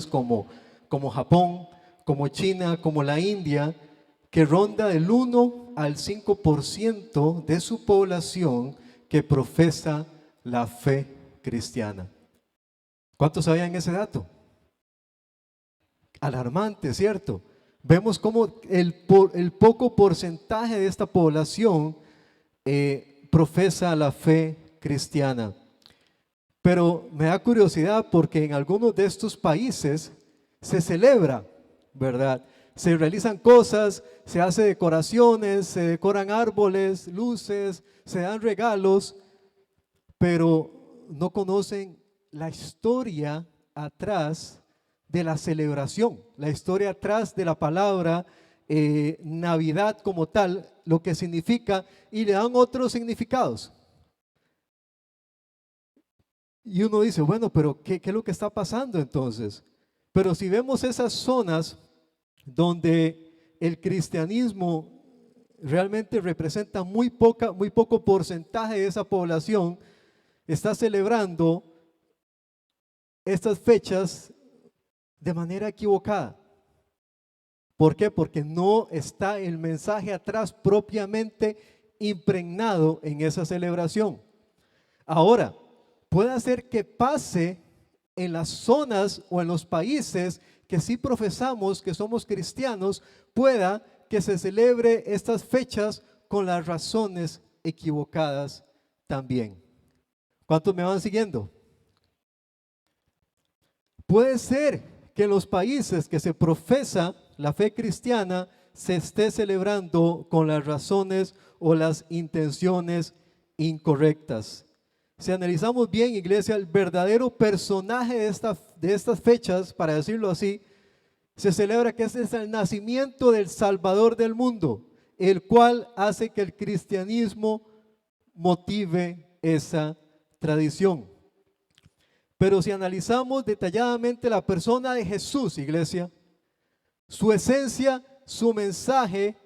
como Japón, como China, como la India, que ronda del 1 al 5% de su población que profesa la fe cristiana. ¿Cuántos sabían ese dato? Alarmante, ¿cierto? Vemos cómo el poco porcentaje de esta población profesa la fe cristiana. Pero me da curiosidad porque en algunos de estos países se celebra, ¿verdad? Se realizan cosas, se hacen decoraciones, se decoran árboles, luces, se dan regalos, pero no conocen la historia atrás de la celebración, la historia atrás de la palabra Navidad como tal, lo que significa, y le dan otros significados. Y uno dice, bueno, pero ¿qué es lo que está pasando entonces? Pero si vemos esas zonas donde el cristianismo realmente representa muy poco porcentaje de esa población, está celebrando estas fechas de manera equivocada. ¿Por qué? Porque no está el mensaje atrás propiamente impregnado en esa celebración. Ahora, puede hacer que pase en las zonas o en los países que sí profesamos que somos cristianos, pueda que se celebre estas fechas con las razones equivocadas también. ¿Cuántos me van siguiendo? Puede ser que en los países que se profesa la fe cristiana se esté celebrando con las razones o las intenciones incorrectas. Si analizamos bien, iglesia, el verdadero personaje de estas fechas, para decirlo así, se celebra que ese es el nacimiento del Salvador del mundo, el cual hace que el cristianismo motive esa tradición. Pero si analizamos detalladamente la persona de Jesús, iglesia, su esencia, su mensaje,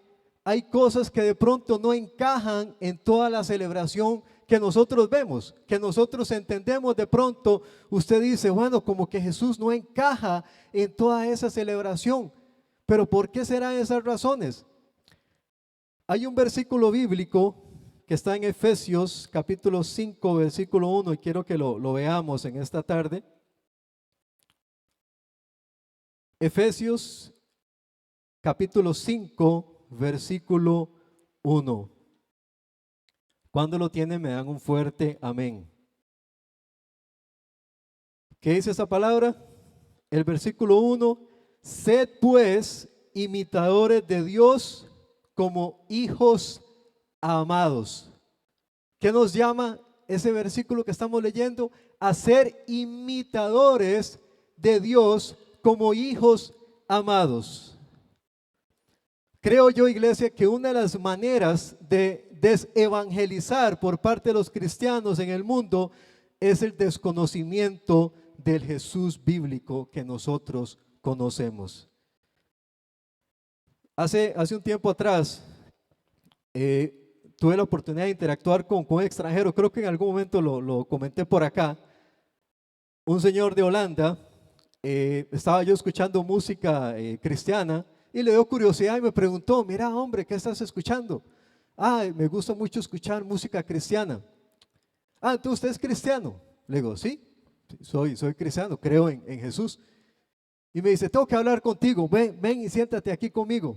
hay cosas que de pronto no encajan en toda la celebración que nosotros vemos, que nosotros entendemos. De pronto usted dice, bueno, como que Jesús no encaja en toda esa celebración. Pero ¿por qué serán esas razones? Hay un versículo bíblico que está en Efesios capítulo 5 versículo 1 y quiero que lo veamos en esta tarde. Efesios capítulo 5 versículo 1. Cuando lo tienen me dan un fuerte amén. ¿Qué dice esa palabra? El versículo 1, sed pues imitadores de Dios como hijos amados. ¿Qué nos llama ese versículo que estamos leyendo? A ser imitadores de Dios como hijos amados. Creo yo, iglesia, que una de las maneras de desevangelizar por parte de los cristianos en el mundo es el desconocimiento del Jesús bíblico que nosotros conocemos. Hace un tiempo atrás tuve la oportunidad de interactuar con un extranjero, creo que en algún momento lo comenté por acá, un señor de Holanda. Estaba yo escuchando música cristiana y le dio curiosidad y me preguntó, mira hombre, ¿qué estás escuchando? Me gusta mucho escuchar música cristiana. ¿Entonces usted es cristiano? Le digo, sí, soy cristiano, creo en Jesús. Y me dice, tengo que hablar contigo, ven y siéntate aquí conmigo.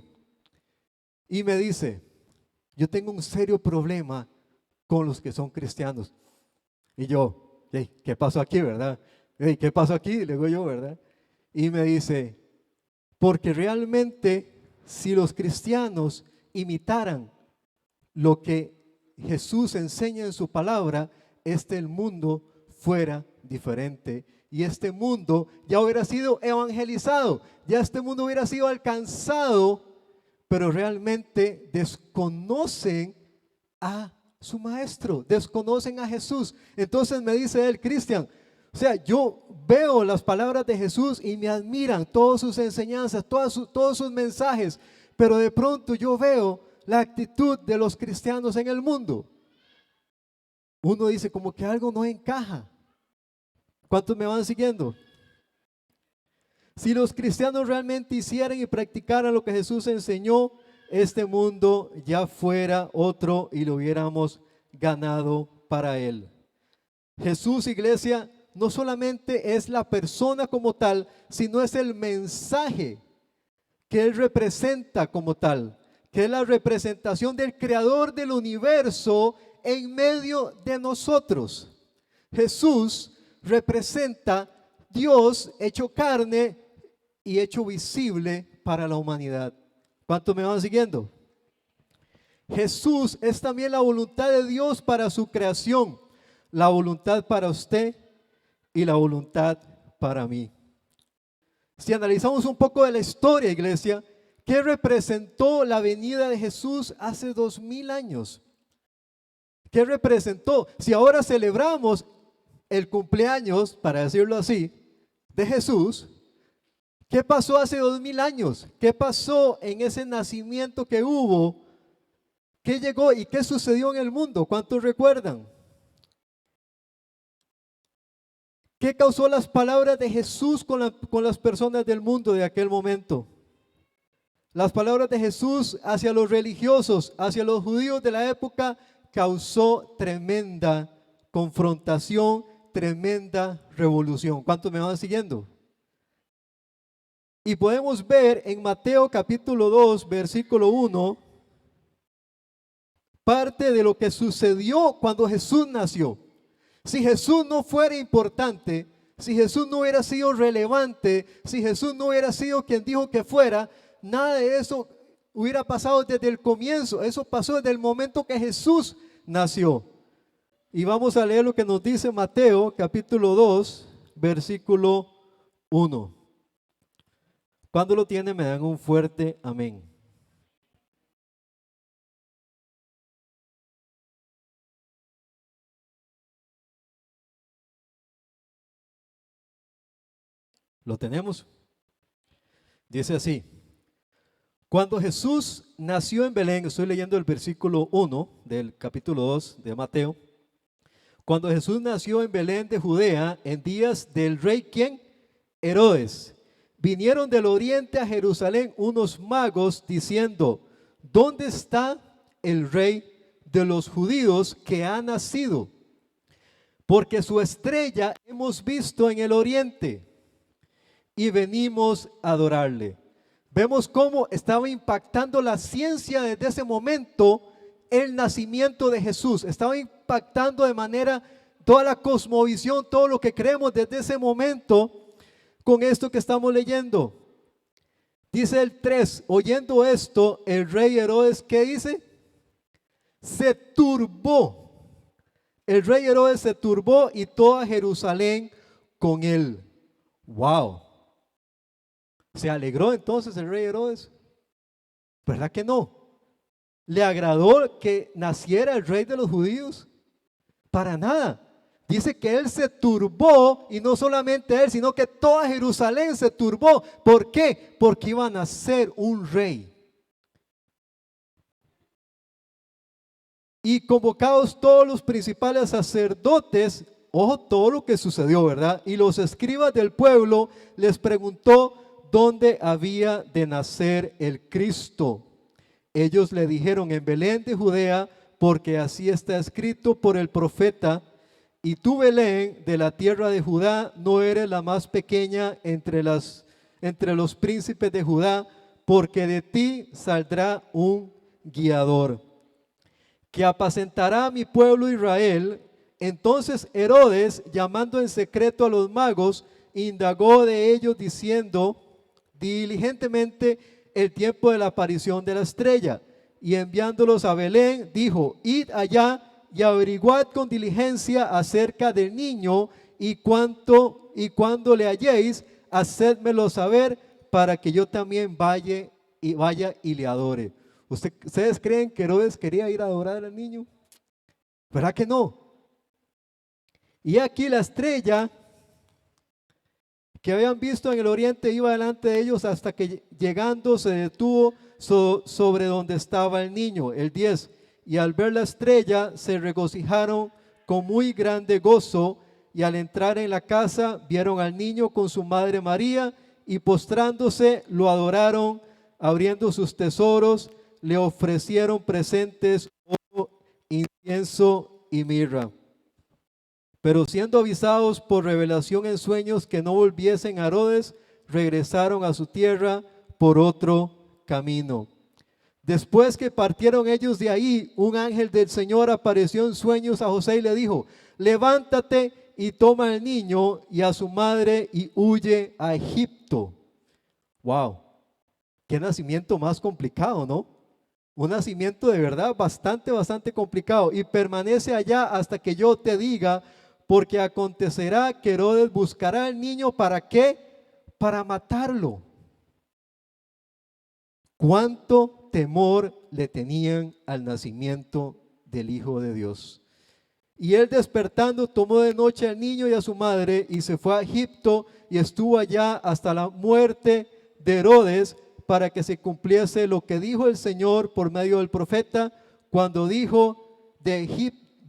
Y me dice, yo tengo un serio problema con los que son cristianos. Y yo, hey, ¿qué pasó aquí, verdad? Hey, ¿qué pasó aquí? Le digo yo, ¿verdad? Y me dice, porque realmente si los cristianos imitaran lo que Jesús enseña en su palabra, el mundo fuera diferente y este mundo ya hubiera sido evangelizado, ya este mundo hubiera sido alcanzado, pero realmente desconocen a su maestro, desconocen a Jesús. Entonces me dice él, Cristian, o sea, yo veo las palabras de Jesús y me admiran todas sus enseñanzas, todos sus mensajes, pero de pronto yo veo la actitud de los cristianos en el mundo. Uno dice como que algo no encaja. ¿Cuántos me van siguiendo? Si los cristianos realmente hicieran y practicaran lo que Jesús enseñó, este mundo ya fuera otro y lo hubiéramos ganado para Él. Jesús, iglesia, no solamente es la persona como tal, sino es el mensaje que Él representa como tal, que es la representación del Creador del universo en medio de nosotros. Jesús representa Dios hecho carne y hecho visible para la humanidad. ¿Cuántos me van siguiendo? Jesús es también la voluntad de Dios para su creación, la voluntad para usted y la voluntad para mí. Si analizamos un poco de la historia, iglesia, ¿qué representó la venida de Jesús hace 2000 años? ¿Qué representó? Si ahora celebramos el cumpleaños, para decirlo así, de Jesús, ¿qué pasó hace 2000 años? ¿Qué pasó en ese nacimiento que hubo? ¿Qué llegó y qué sucedió en el mundo? ¿Cuántos recuerdan? ¿Qué causó las palabras de Jesús con las personas del mundo de aquel momento? Las palabras de Jesús hacia los religiosos, hacia los judíos de la época, causó tremenda confrontación, tremenda revolución. ¿Cuántos me van siguiendo? Y podemos ver en Mateo capítulo 2, versículo 1, parte de lo que sucedió cuando Jesús nació. Si Jesús no fuera importante, si Jesús no hubiera sido relevante, si Jesús no hubiera sido quien dijo que fuera, nada de eso hubiera pasado desde el comienzo. Eso pasó desde el momento que Jesús nació. Y vamos a leer lo que nos dice Mateo capítulo 2, versículo 1. Cuando lo tienen me dan un fuerte amén. ¿Lo tenemos? Dice así: cuando Jesús nació en Belén, estoy leyendo el versículo 1 del capítulo 2 de Mateo. Cuando Jesús nació en Belén de Judea, en días del rey, ¿quién? Herodes. Vinieron del oriente a Jerusalén unos magos diciendo: ¿dónde está el rey de los judíos que ha nacido? Porque su estrella hemos visto en el oriente y venimos a adorarle. Vemos cómo estaba impactando la ciencia desde ese momento el nacimiento de Jesús. Estaba impactando de manera toda la cosmovisión, todo lo que creemos desde ese momento con esto que estamos leyendo. Dice el 3, oyendo esto, el rey Herodes, ¿qué dice? Se turbó. El rey Herodes se turbó y toda Jerusalén con él. Wow. ¿Se alegró entonces el rey Herodes? ¿Verdad que no? ¿Le agradó que naciera el rey de los judíos? Para nada. Dice que él se turbó, y no solamente él, sino que toda Jerusalén se turbó. ¿Por qué? Porque iba a nacer un rey. Y convocados todos los principales sacerdotes, ojo todo lo que sucedió, ¿verdad? Y los escribas del pueblo les preguntó dónde había de nacer el Cristo. Ellos le dijeron: en Belén de Judea, porque así está escrito por el profeta: y tú, Belén, de la tierra de Judá, no eres la más pequeña entre los príncipes de Judá, porque de ti saldrá un guiador, que apacentará a mi pueblo Israel. Entonces Herodes, llamando en secreto a los magos, indagó de ellos diciendo diligentemente el tiempo de la aparición de la estrella, y enviándolos a Belén, dijo: id allá y averiguad con diligencia acerca del niño, y cuando le halléis, hacedmelo saber, para que yo también vaya y le adore. ¿Ustedes creen que Herodes quería ir a adorar al niño? ¿Verdad que no? Y aquí la estrella que habían visto en el oriente iba delante de ellos, hasta que llegando se detuvo sobre donde estaba el niño. El 10, y al ver la estrella se regocijaron con muy grande gozo, y al entrar en la casa vieron al niño con su madre María, y postrándose lo adoraron, abriendo sus tesoros, le ofrecieron presentes, oro, incienso y mirra. Pero siendo avisados por revelación en sueños que no volviesen a Herodes, regresaron a su tierra por otro camino. Después que partieron ellos de ahí, un ángel del Señor apareció en sueños a José y le dijo: levántate y toma al niño y a su madre y huye a Egipto. Wow, qué nacimiento más complicado, ¿no? Un nacimiento de verdad bastante complicado. Y permanece allá hasta que yo te diga, porque acontecerá que Herodes buscará al niño. ¿Para qué? Para matarlo. ¿Cuánto temor le tenían al nacimiento del Hijo de Dios? Y él, despertando, tomó de noche al niño y a su madre y se fue a Egipto y estuvo allá hasta la muerte de Herodes, para que se cumpliese lo que dijo el Señor por medio del profeta, cuando dijo: de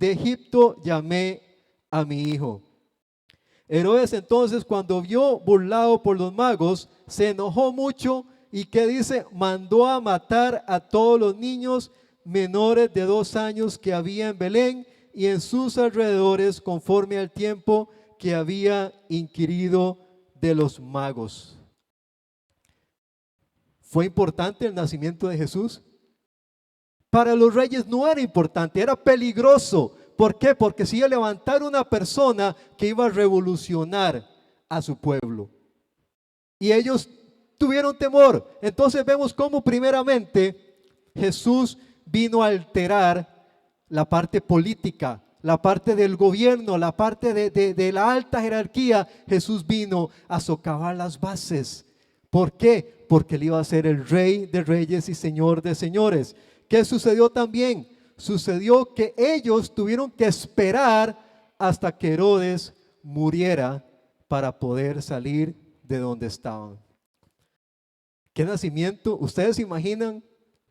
Egipto llamé a mi hijo. Herodes entonces, cuando vio burlado por los magos, se enojó mucho y ¿qué dice? Mandó a matar a todos los niños menores de 2 años que había en Belén y en sus alrededores, conforme al tiempo que había inquirido de los magos. ¿Fue importante el nacimiento de Jesús? Para los reyes no era importante, era peligroso. ¿Por qué? Porque se iba a levantar una persona que iba a revolucionar a su pueblo. Y ellos tuvieron temor. Entonces vemos cómo primeramente Jesús vino a alterar la parte política, la parte del gobierno, la parte de la alta jerarquía. Jesús vino a socavar las bases. ¿Por qué? Porque él iba a ser el Rey de reyes y Señor de señores. ¿Qué sucedió también? Sucedió que ellos tuvieron que esperar hasta que Herodes muriera para poder salir de donde estaban. ¿Qué nacimiento? ¿Ustedes se imaginan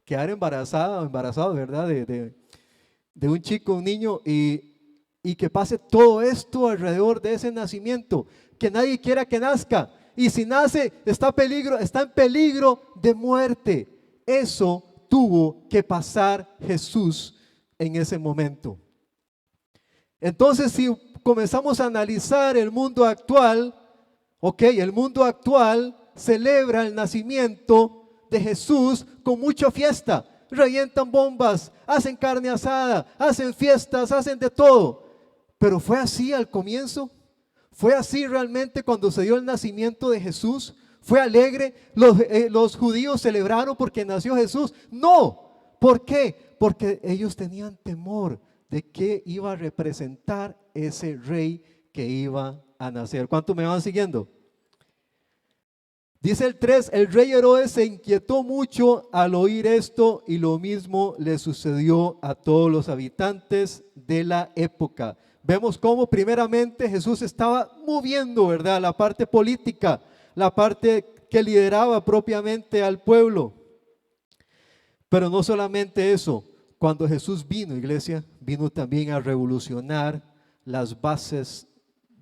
quedar embarazada o embarazado, verdad? De un chico, un niño, y que pase todo esto alrededor de ese nacimiento, que nadie quiera que nazca. Y si nace, está en peligro de muerte. Eso tuvo que pasar Jesús en ese momento. Entonces, si comenzamos a analizar el mundo actual, el mundo actual celebra el nacimiento de Jesús con mucha fiesta. Revientan bombas, hacen carne asada, hacen fiestas, hacen de todo. Pero ¿fue así al comienzo? ¿Fue así realmente cuando se dio el nacimiento de Jesús? ¿Fue alegre? ¿Los judíos celebraron porque nació Jesús? No. ¿Por qué? Porque ellos tenían temor de qué iba a representar ese rey que iba a nacer. ¿Cuántos me van siguiendo? Dice el 3, el rey Herodes se inquietó mucho al oír esto y lo mismo le sucedió a todos los habitantes de la época. Vemos cómo primeramente Jesús estaba moviendo, ¿verdad?, la parte política, la parte que lideraba propiamente al pueblo. Pero no solamente eso, cuando Jesús vino, iglesia, vino también a revolucionar las bases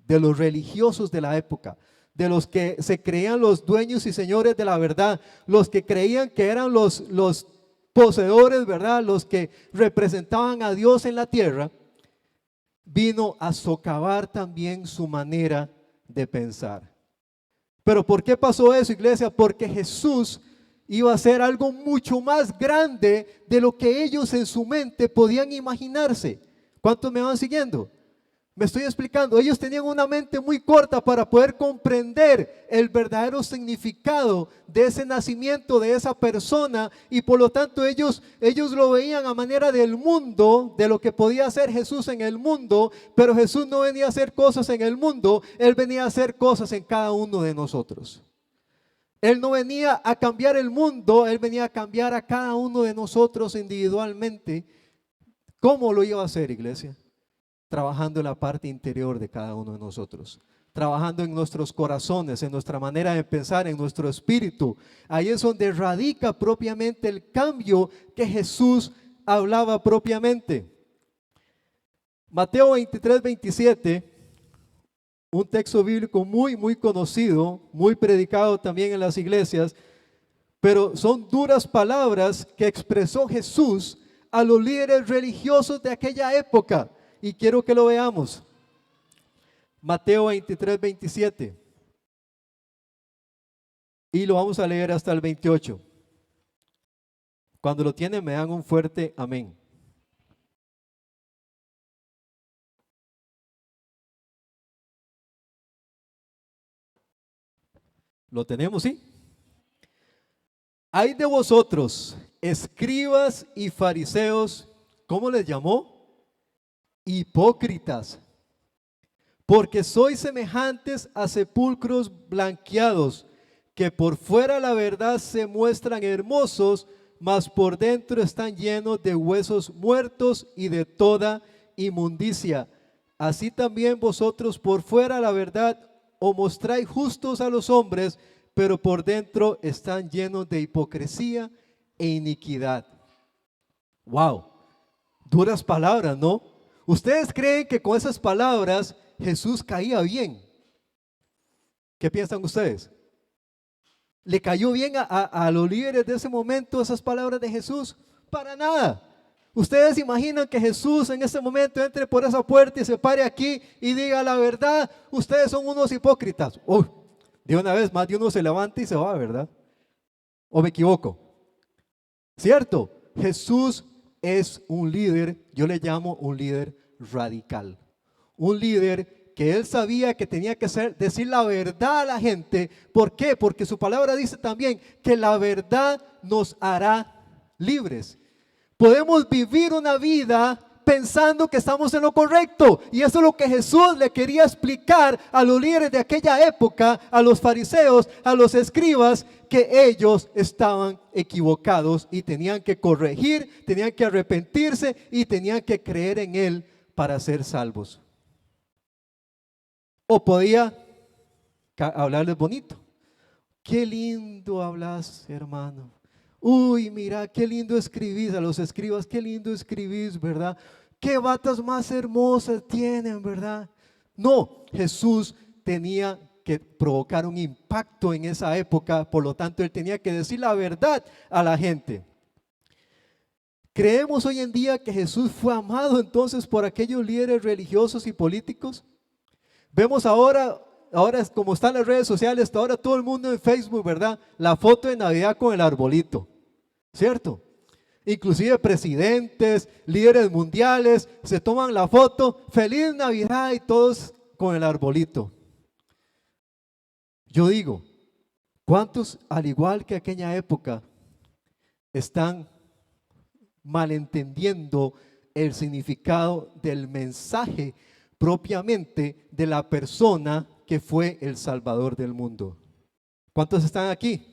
de los religiosos de la época, de los que se creían los dueños y señores de la verdad, los que creían que eran los poseedores, ¿verdad?, los que representaban a Dios en la tierra. Vino a socavar también su manera de pensar. ¿Pero por qué pasó eso, iglesia? Porque Jesús iba a hacer algo mucho más grande de lo que ellos en su mente podían imaginarse. ¿Cuántos me van siguiendo? Me estoy explicando. Ellos tenían una mente muy corta para poder comprender el verdadero significado de ese nacimiento, de esa persona, y por lo tanto ellos lo veían a manera del mundo, de lo que podía hacer Jesús en el mundo. Pero Jesús no venía a hacer cosas en el mundo, Él venía a hacer cosas en cada uno de nosotros. Él no venía a cambiar el mundo, Él venía a cambiar a cada uno de nosotros individualmente. ¿Cómo lo iba a hacer, iglesia? Trabajando en la parte interior de cada uno de nosotros, trabajando en nuestros corazones, en nuestra manera de pensar, en nuestro espíritu. Ahí es donde radica propiamente el cambio que Jesús hablaba propiamente. Mateo 23, 27, un texto bíblico muy conocido, muy predicado también en las iglesias, pero son duras palabras que expresó Jesús a los líderes religiosos de aquella época. Y quiero que lo veamos. Mateo 23, 27. Y lo vamos a leer hasta el 28. Cuando lo tienen, me dan un fuerte amén. ¿Lo tenemos, sí? Hay de vosotros, escribas y fariseos, ¿cómo les llamó? Hipócritas, porque sois semejantes a sepulcros blanqueados, que por fuera la verdad se muestran hermosos, mas por dentro están llenos de huesos muertos y de toda inmundicia. Así también vosotros por fuera la verdad os mostráis justos a los hombres, pero por dentro están llenos de hipocresía e iniquidad. Wow, duras palabras, ¿no? ¿Ustedes creen que con esas palabras Jesús caía bien? ¿Qué piensan ustedes? ¿Le cayó bien a los líderes de ese momento esas palabras de Jesús? Para nada. ¿Ustedes imaginan que Jesús en ese momento entre por esa puerta y se pare aquí y diga la verdad? Ustedes son unos hipócritas. De una vez más de uno se levanta y se va, ¿verdad? ¿O me equivoco? ¿Cierto? Jesús es un líder, yo le llamo un líder radical. Un líder que él sabía que tenía que decir la verdad a la gente. ¿Por qué? Porque su palabra dice también que la verdad nos hará libres. Podemos vivir una vida pensando que estamos en lo correcto, y eso es lo que Jesús le quería explicar a los líderes de aquella época, a los fariseos, a los escribas, que ellos estaban equivocados y tenían que corregir, tenían que arrepentirse y tenían que creer en Él para ser salvos. O podía hablarles bonito. Qué lindo hablas, hermano. Uy, mira, qué lindo escribís. A los escribas, qué lindo escribís, ¿verdad? Qué batas más hermosas tienen, ¿verdad? No, Jesús tenía que provocar un impacto en esa época, por lo tanto, él tenía que decir la verdad a la gente. ¿Creemos hoy en día que Jesús fue amado entonces por aquellos líderes religiosos y políticos? Vemos ahora como están las redes sociales, ahora todo el mundo en Facebook, ¿verdad? La foto de Navidad con el arbolito, ¿cierto? Inclusive presidentes, líderes mundiales, se toman la foto, feliz Navidad y todos con el arbolito. Yo digo, ¿cuántos, al igual que aquella época, están malentendiendo el significado del mensaje propiamente de la persona que fue el Salvador del mundo? ¿Cuántos están aquí?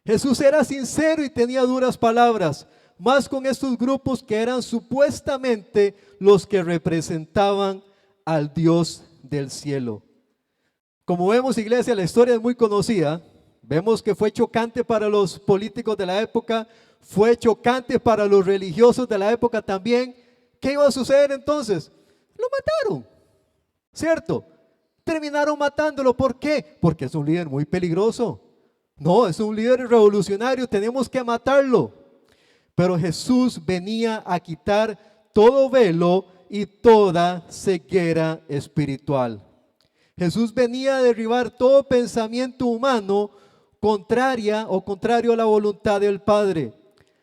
Jesús era sincero y tenía duras palabras, más con estos grupos que eran supuestamente los que representaban al Dios del cielo. Como vemos, iglesia, la historia es muy conocida. Vemos que fue chocante para los políticos de la época, fue chocante para los religiosos de la época también. ¿Qué iba a suceder entonces? Lo mataron, ¿cierto? Terminaron matándolo. ¿Por qué? Porque es un líder muy peligroso. No, es un líder revolucionario, tenemos que matarlo. Pero Jesús venía a quitar todo velo y toda ceguera espiritual. Jesús venía a derribar todo pensamiento humano contrario a la voluntad del Padre.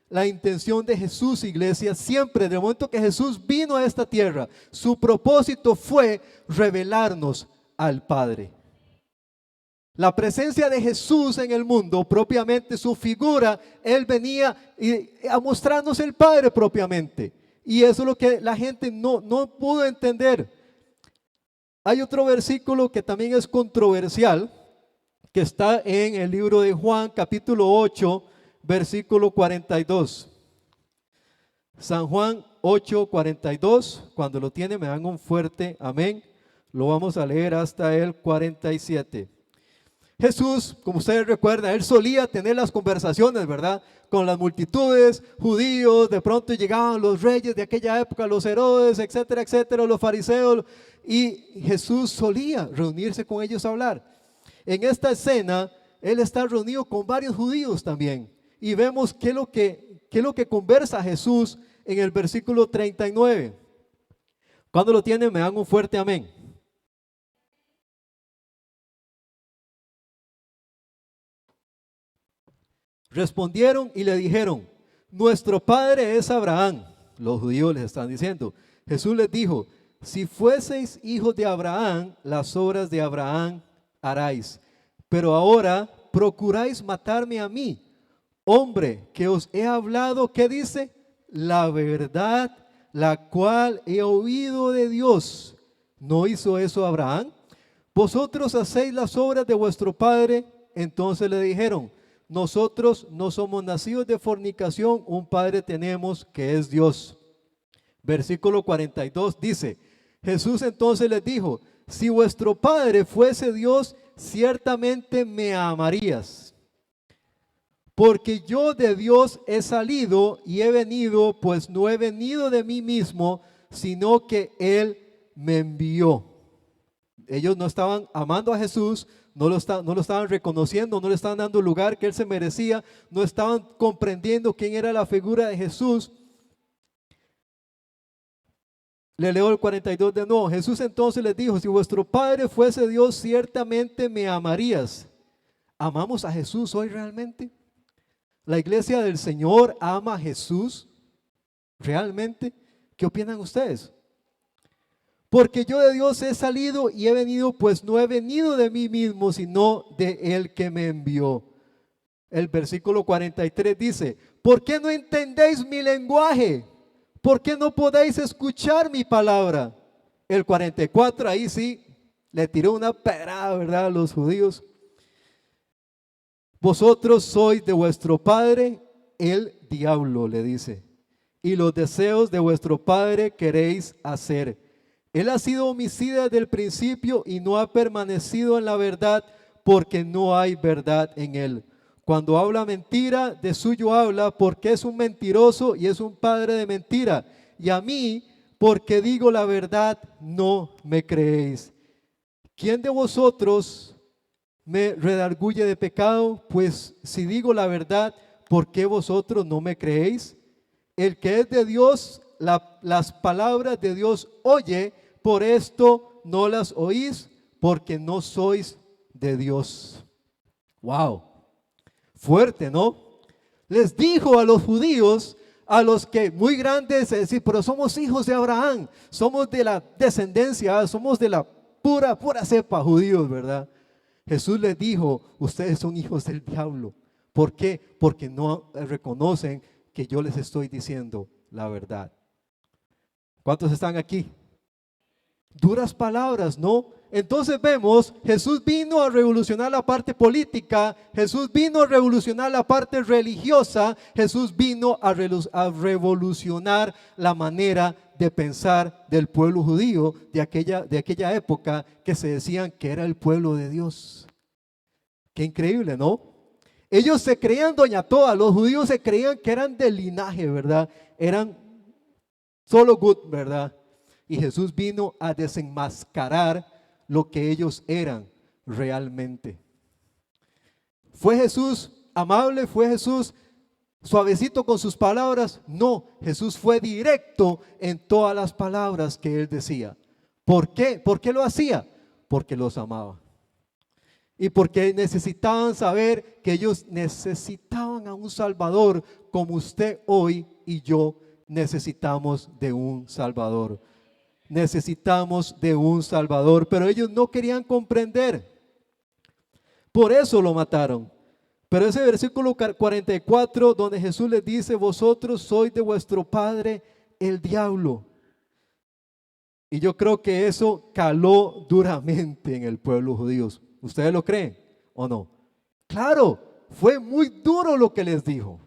La intención de Jesús, iglesia, siempre, desde el momento que Jesús vino a esta tierra, su propósito fue revelarnos al Padre. La presencia de Jesús en el mundo, propiamente su figura, Él venía a mostrarnos el Padre propiamente. Y eso es lo que la gente no pudo entender. Hay otro versículo que también es controversial, que está en el libro de Juan, capítulo 8, versículo 42. San Juan 8, 42. Cuando lo tiene, me dan un fuerte amén. Lo vamos a leer hasta el 47. Jesús, como ustedes recuerdan, él solía tener las conversaciones, ¿verdad? Con las multitudes, judíos, de pronto llegaban los reyes de aquella época, los Herodes, etcétera, etcétera, los fariseos, y Jesús solía reunirse con ellos a hablar. En esta escena, él está reunido con varios judíos también, y vemos qué es lo que conversa Jesús en el versículo 39. Cuando lo tienen, me dan un fuerte amén. Respondieron y le dijeron: nuestro padre es Abraham. Los judíos les están diciendo. Jesús les dijo: si fueseis hijos de Abraham, las obras de Abraham haráis. Pero ahora procuráis matarme a mí, hombre que os he hablado, ¿qué dice? La verdad, la cual he oído de Dios. ¿No hizo eso Abraham? Vosotros hacéis las obras de vuestro padre. Entonces le dijeron: nosotros no somos nacidos de fornicación, un padre tenemos que es Dios. Versículo 42 dice: Jesús entonces les dijo: si vuestro padre fuese Dios, ciertamente me amarías, porque yo de Dios he salido y he venido, pues no he venido de mí mismo, sino que Él me envió. Ellos no estaban amando a Jesús, no lo estaban reconociendo, no le estaban dando el lugar que Él se merecía, no estaban comprendiendo quién era la figura de Jesús. Le leo el 42 de nuevo. Jesús entonces les dijo: si vuestro Padre fuese Dios, ciertamente me amarías. ¿Amamos a Jesús hoy realmente? ¿La iglesia del Señor ama a Jesús realmente? ¿Qué opinan ustedes? Porque yo de Dios he salido y he venido, pues no he venido de mí mismo, sino de Él que me envió. El versículo 43 dice: ¿por qué no entendéis mi lenguaje? ¿Por qué no podéis escuchar mi palabra? El 44, ahí sí, le tiró una pedrada, ¿verdad?, a los judíos. Vosotros sois de vuestro padre el diablo, le dice, y los deseos de vuestro padre queréis hacer. Él ha sido homicida desde el principio y no ha permanecido en la verdad, porque no hay verdad en él. Cuando habla mentira, de suyo habla, porque es un mentiroso y es un padre de mentira. Y a mí, porque digo la verdad, no me creéis. ¿Quién de vosotros me redarguye de pecado? Pues si digo la verdad, ¿por qué vosotros no me creéis? El que es de Dios, las palabras de Dios oye, por esto no las oís, porque no sois de Dios. Wow. Fuerte, ¿no? Les dijo a los judíos, a los que muy grandes, es decir, pero somos hijos de Abraham, somos de la descendencia, somos de la pura cepa judíos, ¿verdad? Jesús les dijo: ustedes son hijos del diablo. ¿Por qué? Porque no reconocen que yo les estoy diciendo la verdad. ¿Cuántos están aquí? Duras palabras, ¿no? Entonces vemos, Jesús vino a revolucionar la parte política, Jesús vino a revolucionar la parte religiosa, Jesús vino a revolucionar la manera de pensar del pueblo judío de aquella época, que se decían que era el pueblo de Dios. Qué increíble, ¿no? Ellos se creían doña toda, los judíos se creían que eran del linaje, ¿verdad? Eran solo good, ¿verdad? Y Jesús vino a desenmascarar lo que ellos eran realmente. ¿Fue Jesús amable? ¿Fue Jesús suavecito con sus palabras? No, Jesús fue directo en todas las palabras que Él decía. ¿Por qué? ¿Por qué lo hacía? Porque los amaba. Y porque necesitaban saber que ellos necesitaban a un Salvador, como usted hoy y yo necesitamos de un Salvador. Necesitamos de un Salvador, pero ellos no querían comprender. Por eso lo mataron. Pero ese versículo 44, donde Jesús les dice: vosotros sois de vuestro padre el diablo. Y yo creo que eso caló duramente en el pueblo judío. ¿Ustedes lo creen o no? Claro, fue muy duro lo que les dijo.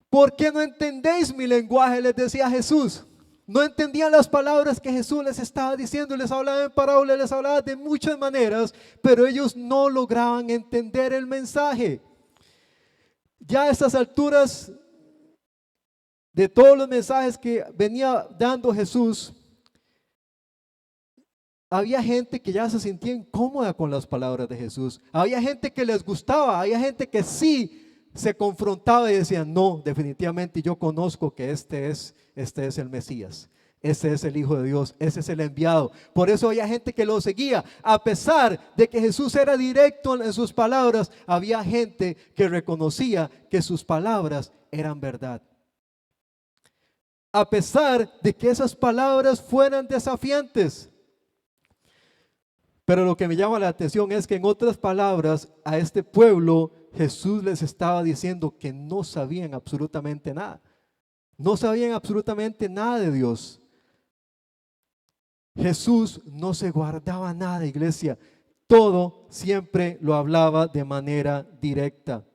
¿Por qué no entendéis mi lenguaje?, les decía Jesús. no entendían las palabras que Jesús les estaba diciendo, les hablaba en parábolas, les hablaba de muchas maneras, pero ellos no lograban entender el mensaje. Ya a estas alturas de todos los mensajes que venía dando Jesús, había gente que ya se sentía incómoda con las palabras de Jesús. Había gente que les gustaba, había gente que sí se confrontaba y decía, no, definitivamente yo conozco que este es el Mesías. Ese es el Hijo de Dios, ese es el enviado. Por eso había gente que lo seguía. A pesar de que Jesús era directo en sus palabras, había gente que reconocía que sus palabras eran verdad. A pesar de que esas palabras fueran desafiantes. Pero lo que me llama la atención es que en otras palabras a este pueblo Jesús les estaba diciendo que no sabían absolutamente nada. No sabían absolutamente nada de Dios. Jesús no se guardaba nada, iglesia. Todo siempre lo hablaba de manera directa.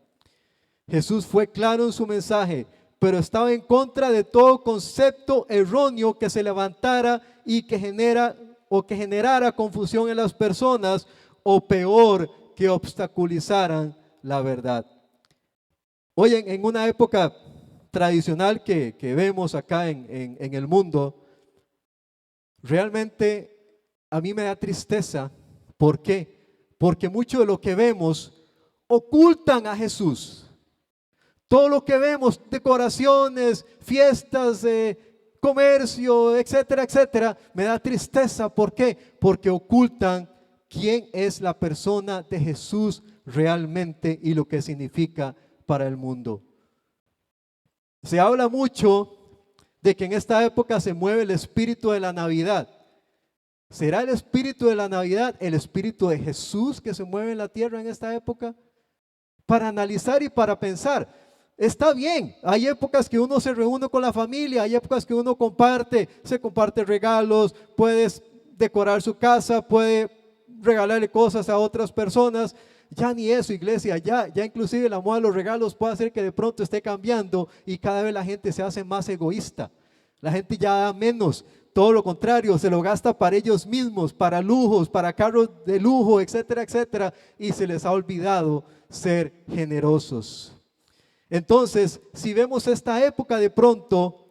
Jesús fue claro en su mensaje, pero estaba en contra de todo concepto erróneo que se levantara y que generara confusión en las personas, o peor, que obstaculizaran la verdad. Hoy en una época tradicional que vemos acá en el mundo, realmente a mí me da tristeza. ¿Por qué? Porque mucho de lo que vemos ocultan a Jesús. Todo lo que vemos, decoraciones, fiestas, comercio, etcétera, etcétera, me da tristeza. ¿Por qué? Porque ocultan quién es la persona de Jesús realmente y lo que significa para el mundo. Se habla mucho de que en esta época se mueve el espíritu de la Navidad. ¿Será el espíritu de la Navidad el espíritu de Jesús que se mueve en la tierra en esta época? Para analizar y para pensar. Está bien, hay épocas que uno se reúne con la familia, hay épocas que uno se comparte regalos, puedes decorar su casa, puede regalarle cosas a otras personas. Ya ni eso, iglesia, ya inclusive la moda de los regalos puede hacer que de pronto esté cambiando y cada vez la gente se hace más egoísta. La gente ya da menos, todo lo contrario, se lo gasta para ellos mismos, para lujos, para carros de lujo, etcétera, etcétera, y se les ha olvidado ser generosos. Entonces, si vemos esta época de pronto,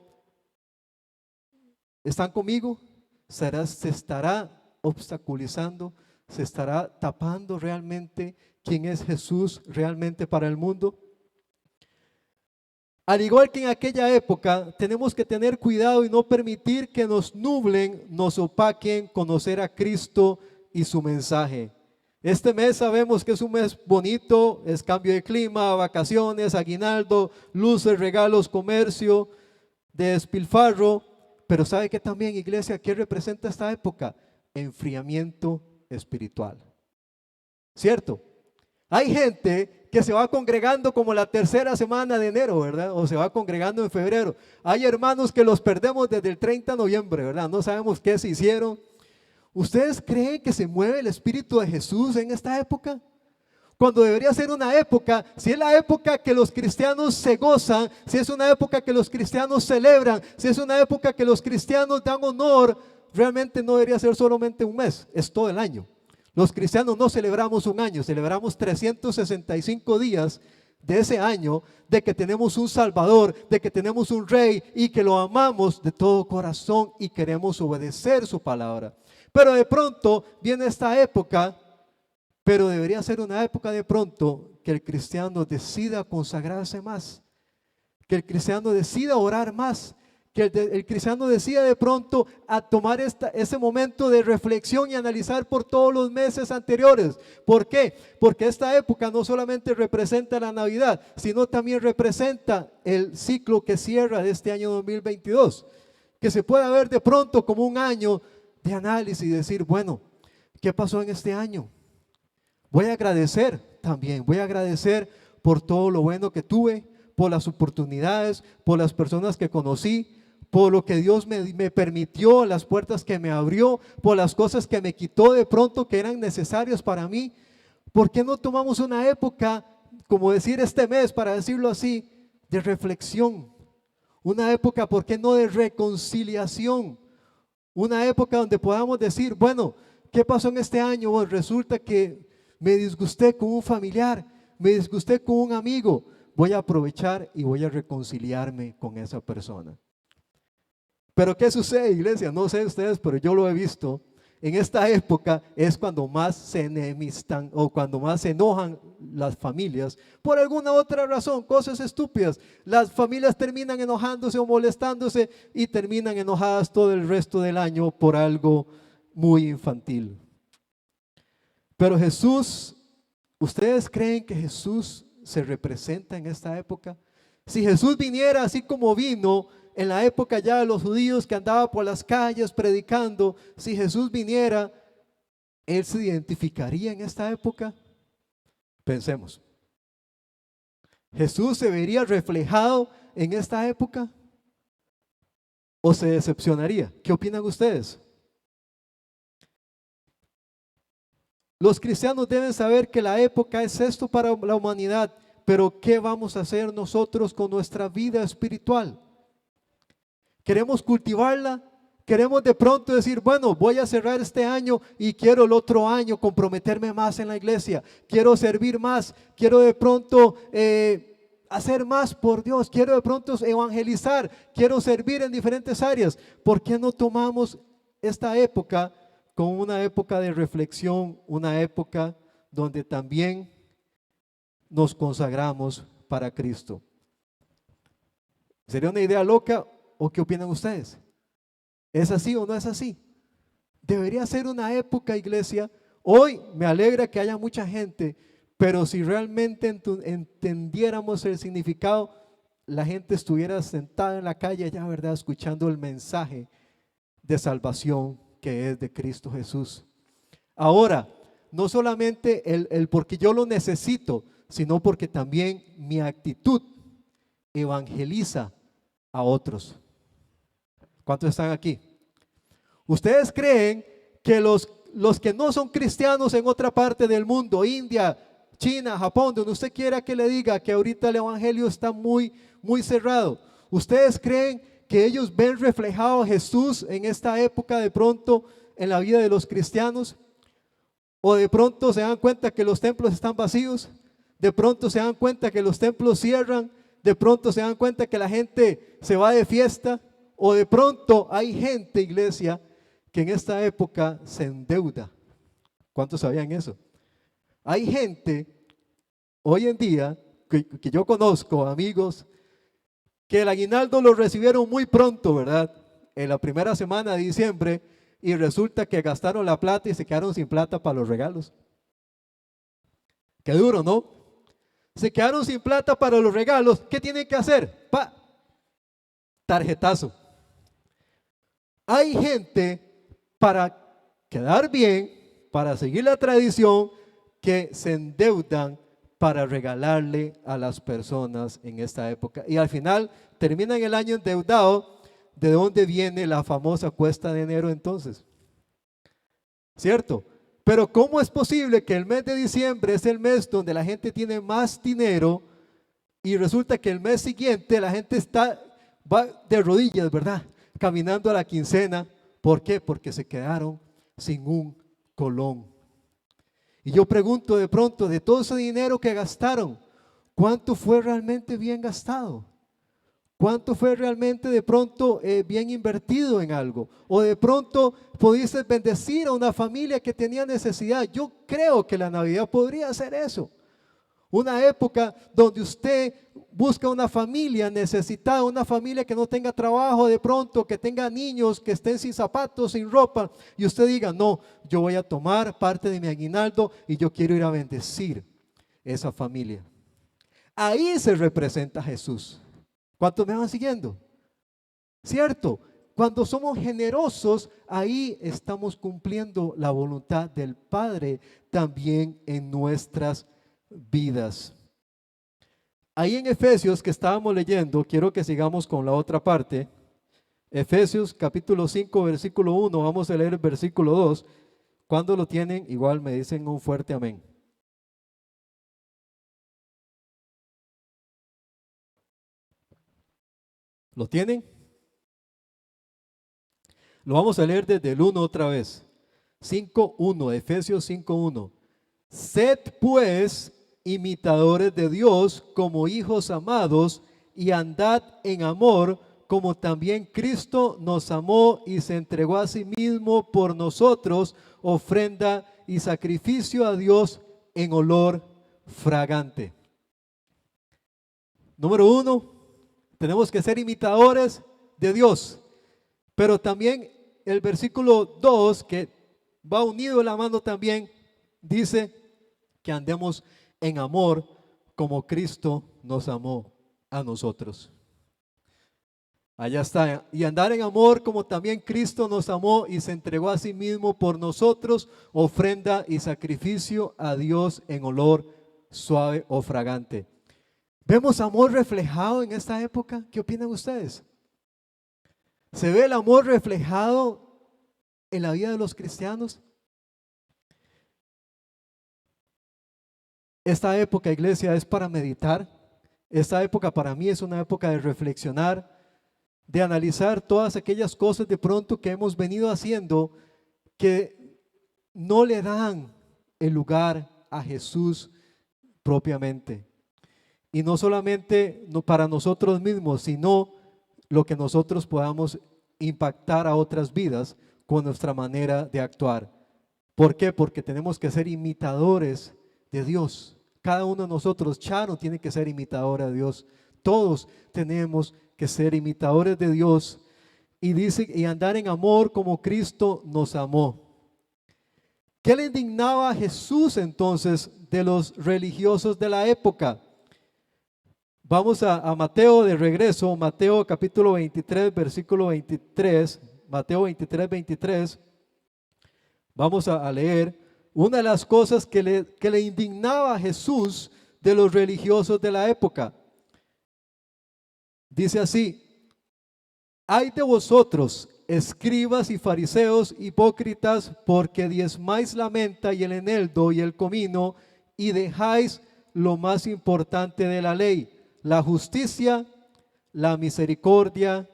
¿están conmigo? Se estará obstaculizando, se estará tapando realmente quién es Jesús realmente para el mundo. Al igual que en aquella época, tenemos que tener cuidado y no permitir que nos nublen, nos opaquen conocer a Cristo y su mensaje. Este mes sabemos que es un mes bonito, es cambio de clima, vacaciones, aguinaldo, luces, regalos, comercio, despilfarro. Pero ¿sabe qué también, iglesia? ¿Qué representa esta época? Enfriamiento espiritual. ¿Cierto? Hay gente que se va congregando como la tercera semana de enero, ¿verdad? O se va congregando en febrero. Hay hermanos que los perdemos desde el 30 de noviembre, ¿verdad? No sabemos qué se hicieron. ¿Ustedes creen que se mueve el Espíritu de Jesús en esta época? Cuando debería ser una época, si es la época que los cristianos se gozan, si es una época que los cristianos celebran, si es una época que los cristianos dan honor, realmente no debería ser solamente un mes, es todo el año. Los cristianos no celebramos un año, celebramos 365 días de ese año, de que tenemos un Salvador, de que tenemos un Rey y que lo amamos de todo corazón y queremos obedecer su palabra. Pero de pronto viene esta época, pero debería ser una época de pronto que el cristiano decida consagrarse más, que el cristiano decida orar más, que el cristiano decida de pronto a tomar ese momento de reflexión y analizar por todos los meses anteriores. ¿Por qué? Porque esta época no solamente representa la Navidad, sino también representa el ciclo que cierra de este año 2022, que se pueda ver de pronto como un año de análisis y decir, bueno, ¿qué pasó en este año? Voy a agradecer también, voy a agradecer por todo lo bueno que tuve, por las oportunidades, por las personas que conocí, por lo que Dios me permitió, las puertas que me abrió, por las cosas que me quitó de pronto que eran necesarias para mí. ¿Por qué no tomamos una época, como decir este mes, para decirlo así, de reflexión? Una época, ¿por qué no de reconciliación? Una época donde podamos decir, bueno, ¿qué pasó en este año? Bueno, resulta que me disgusté con un familiar, me disgusté con un amigo. Voy a aprovechar y voy a reconciliarme con esa persona. Pero ¿qué sucede, iglesia? No sé ustedes, pero yo lo he visto. En esta época es cuando más se enemistan o cuando más se enojan las familias por alguna otra razón, cosas estúpidas. Las familias terminan enojándose o molestándose y terminan enojadas todo el resto del año por algo muy infantil. Pero Jesús, ¿ustedes creen que Jesús se representa en esta época? Si Jesús viniera así como vino en la época ya de los judíos, que andaba por las calles predicando, si Jesús viniera, ¿Él se identificaría en esta época? Pensemos. ¿Jesús se vería reflejado en esta época? ¿O se decepcionaría? ¿Qué opinan ustedes? Los cristianos deben saber que la época es esto para la humanidad, pero ¿qué vamos a hacer nosotros con nuestra vida espiritual? ¿Queremos cultivarla? ¿Queremos de pronto decir, bueno, voy a cerrar este año y quiero el otro año comprometerme más en la iglesia? Quiero servir más, quiero de pronto hacer más por Dios, quiero de pronto evangelizar, quiero servir en diferentes áreas. ¿Por qué no tomamos esta época como una época de reflexión, una época donde también nos consagramos para Cristo? ¿Sería una idea loca o qué opinan ustedes? ¿Es así o no es así? Debería ser una época, iglesia. Hoy me alegra que haya mucha gente, pero si realmente entendiéramos el significado, la gente estuviera sentada en la calle ya, ¿verdad? Escuchando el mensaje de salvación que es de Cristo Jesús. Ahora, no solamente el porque yo lo necesito, sino porque también mi actitud evangeliza a otros. ¿Cuántos están aquí? ¿Ustedes creen que los que no son cristianos en otra parte del mundo, India, China, Japón, donde usted quiera que le diga que ahorita el evangelio está muy cerrado, ustedes creen que ellos ven reflejado a Jesús en esta época de pronto en la vida de los cristianos? ¿O de pronto se dan cuenta que los templos están vacíos? ¿De pronto se dan cuenta que los templos cierran? ¿De pronto se dan cuenta que la gente se va de fiesta? ¿O de pronto hay gente, iglesia, que en esta época se endeuda? ¿Cuántos sabían eso? Hay gente hoy en día que yo conozco, amigos, que el aguinaldo lo recibieron muy pronto, ¿verdad? En la primera semana de diciembre, y resulta que gastaron la plata y se quedaron sin plata para los regalos. Qué duro, ¿no? Se quedaron sin plata para los regalos. ¿Qué tienen que hacer? Tarjetazo. Hay gente para quedar bien, para seguir la tradición, que se endeudan para regalarle a las personas en esta época. Y al final terminan el año endeudado. ¿De dónde viene la famosa cuesta de enero entonces? ¿Cierto? Pero ¿cómo es posible que el mes de diciembre es el mes donde la gente tiene más dinero y resulta que el mes siguiente la gente va de rodillas, ¿verdad? Caminando a la quincena? ¿Por qué? Porque se quedaron sin un colón. Y yo pregunto de pronto, de todo ese dinero que gastaron, ¿cuánto fue realmente bien gastado? ¿Cuánto fue realmente de pronto bien invertido en algo? O de pronto pudiste bendecir a una familia que tenía necesidad. Yo creo que la Navidad podría hacer eso. Una época donde usted busca una familia necesitada, una familia que no tenga trabajo de pronto, que tenga niños que estén sin zapatos, sin ropa, y usted diga, no, yo voy a tomar parte de mi aguinaldo y yo quiero ir a bendecir esa familia. Ahí se representa Jesús. ¿Cuántos me van siguiendo? ¿Cierto? Cuando somos generosos, ahí estamos cumpliendo la voluntad del Padre también en nuestras vidas. Ahí en Efesios que estábamos leyendo, quiero que sigamos con la otra parte. Efesios capítulo 5, versículo 1, vamos a leer el versículo 2. Cuando lo tienen, igual me dicen un fuerte amén. ¿Lo tienen? Lo vamos a leer desde el 1 otra vez. 5:1, Efesios 5:1. Sed pues imitadores de Dios como hijos amados y andad en amor como también Cristo nos amó y se entregó a sí mismo por nosotros, ofrenda y sacrificio a Dios en olor fragante. Número 1, tenemos que ser imitadores de Dios. Pero también el versículo 2, que va unido a la mano también, dice que andemos en amor como Cristo nos amó a nosotros. Allá está. Y andar en amor como también Cristo nos amó y se entregó a sí mismo por nosotros, ofrenda y sacrificio a Dios en olor suave o fragante. ¿Vemos amor reflejado en esta época? ¿Qué opinan ustedes? ¿Se ve el amor reflejado en la vida de los cristianos? Esta época, iglesia, es para meditar. Esta época para mí es una época de reflexionar, de analizar todas aquellas cosas de pronto que hemos venido haciendo que no le dan el lugar a Jesús propiamente. Y no solamente para nosotros mismos, sino lo que nosotros podamos impactar a otras vidas con nuestra manera de actuar. ¿Por qué? Porque tenemos que ser imitadores de Dios. Cada uno de nosotros, Chano, tiene que ser imitador de Dios. Todos tenemos que ser imitadores de Dios. Y dice, y andar en amor como Cristo nos amó. ¿Qué le indignaba a Jesús entonces de los religiosos de la época? Vamos a Mateo de regreso, Mateo capítulo 23, versículo 23, Mateo 23, 23. Vamos a leer una de las cosas que le indignaba a Jesús de los religiosos de la época. Dice así: ay de vosotros, escribas y fariseos hipócritas, porque diezmáis la menta y el eneldo y el comino, y dejáis lo más importante de la ley, la justicia, la misericordia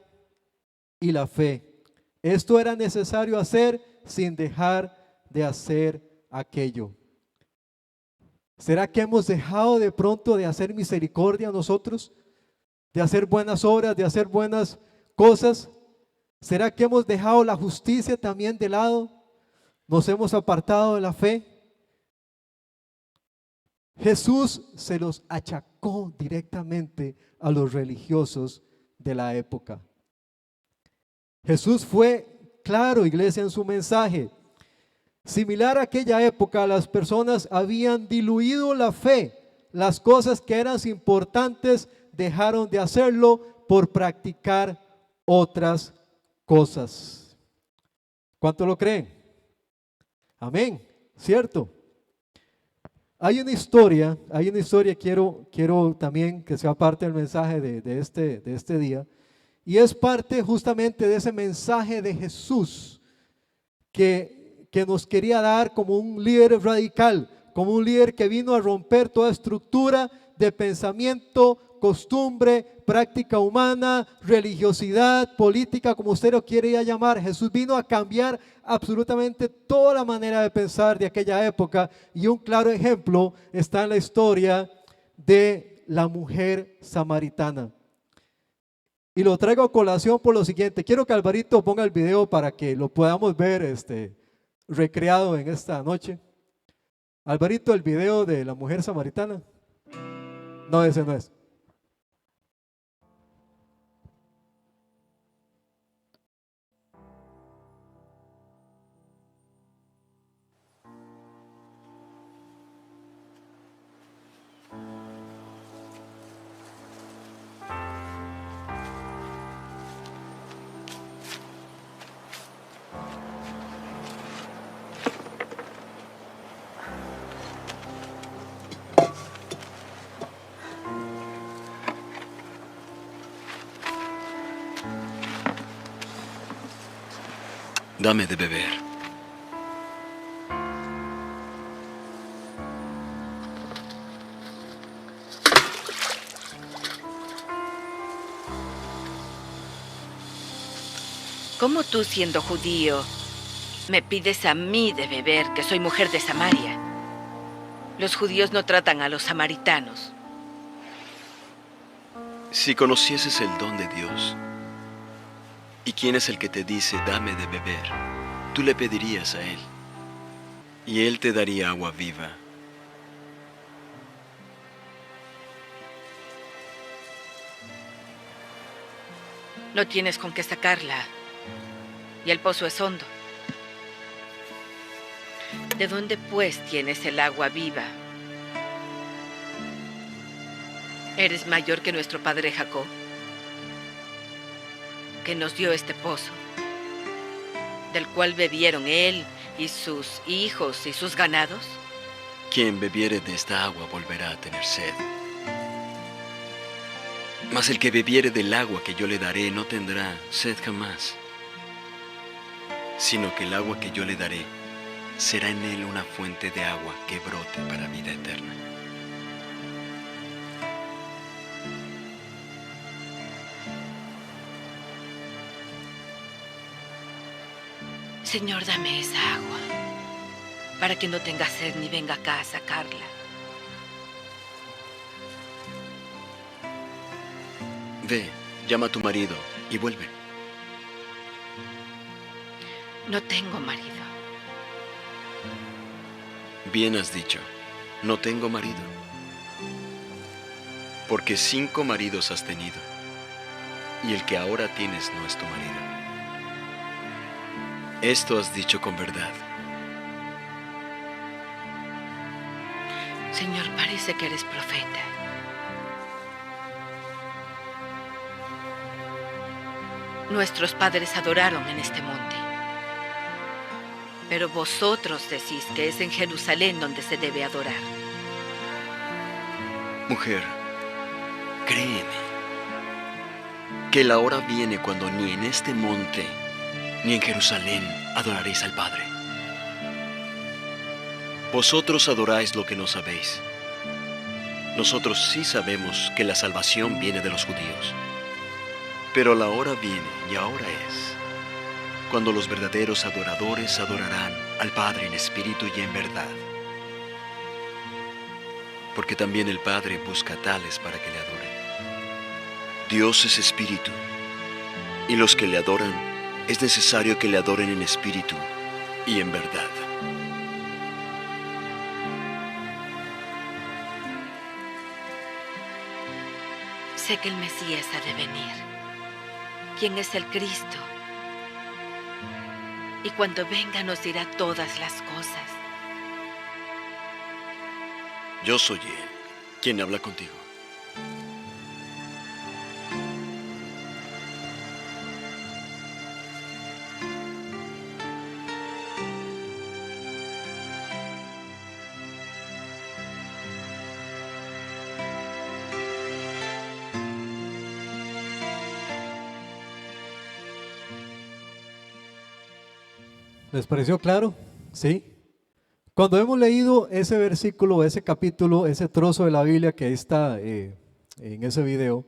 y la fe. Esto era necesario hacer sin dejar de hacer aquello. ¿Será que hemos dejado de pronto de hacer misericordia nosotros? De hacer buenas obras, de hacer buenas cosas. ¿Será que hemos dejado la justicia también de lado? ¿Nos hemos apartado de la fe? Jesús se los achacó directamente a los religiosos de la época. Jesús fue claro, iglesia, en su mensaje. Similar a aquella época, las personas habían diluido la fe. Las cosas que eran importantes dejaron de hacerlo por practicar otras cosas. ¿Cuánto lo creen? Amén, ¿cierto? Hay una historia, quiero también que sea parte del mensaje de este día, y es parte justamente de ese mensaje de Jesús que nos quería dar como un líder radical, como un líder que vino a romper toda estructura de pensamiento, costumbre, práctica humana, religiosidad, política, como usted lo quiere llamar. Jesús vino a cambiar absolutamente toda la manera de pensar de aquella época, y un claro ejemplo está en la historia de la mujer samaritana. Y lo traigo a colación por lo siguiente. Quiero que Alvarito ponga el video para que lo podamos ver recreado en esta noche. Alvarito, el video de la mujer samaritana. No, ese no es. Dame de beber. ¿Cómo tú, siendo judío, me pides a mí de beber, que soy mujer de Samaria? Los judíos no tratan a los samaritanos. Si conocieses el don de Dios, y quién es el que te dice, dame de beber, tú le pedirías a Él, y Él te daría agua viva. No tienes con qué sacarla, y el pozo es hondo. ¿De dónde, pues, tienes el agua viva? ¿Eres mayor que nuestro padre Jacob, que nos dio este pozo, del cual bebieron él y sus hijos y sus ganados? Quien bebiere de esta agua volverá a tener sed. Mas el que bebiere del agua que yo le daré no tendrá sed jamás, sino que el agua que yo le daré será en él una fuente de agua que brote para vida eterna. Señor, dame esa agua, para que no tenga sed ni venga acá a sacarla. Ve, llama a tu marido y vuelve. No tengo marido. Bien has dicho, no tengo marido. Porque 5 maridos has tenido, y el que ahora tienes no es tu marido. Esto has dicho con verdad. Señor, parece que eres profeta. Nuestros padres adoraron en este monte, pero vosotros decís que es en Jerusalén donde se debe adorar. Mujer, créeme, que la hora viene cuando ni en este monte ni en Jerusalén adoraréis al Padre. Vosotros adoráis lo que no sabéis. Nosotros sí sabemos que la salvación viene de los judíos. Pero la hora viene, y ahora es, cuando los verdaderos adoradores adorarán al Padre en espíritu y en verdad. Porque también el Padre busca tales para que le adoren. Dios es espíritu, y los que le adoran, es necesario que le adoren en espíritu y en verdad. Sé que el Mesías ha de venir, quien es el Cristo, y cuando venga nos dirá todas las cosas. Yo soy Él, quien habla contigo. ¿Les pareció claro? Sí. Cuando hemos leído ese versículo, ese capítulo, ese trozo de la Biblia que está en ese video,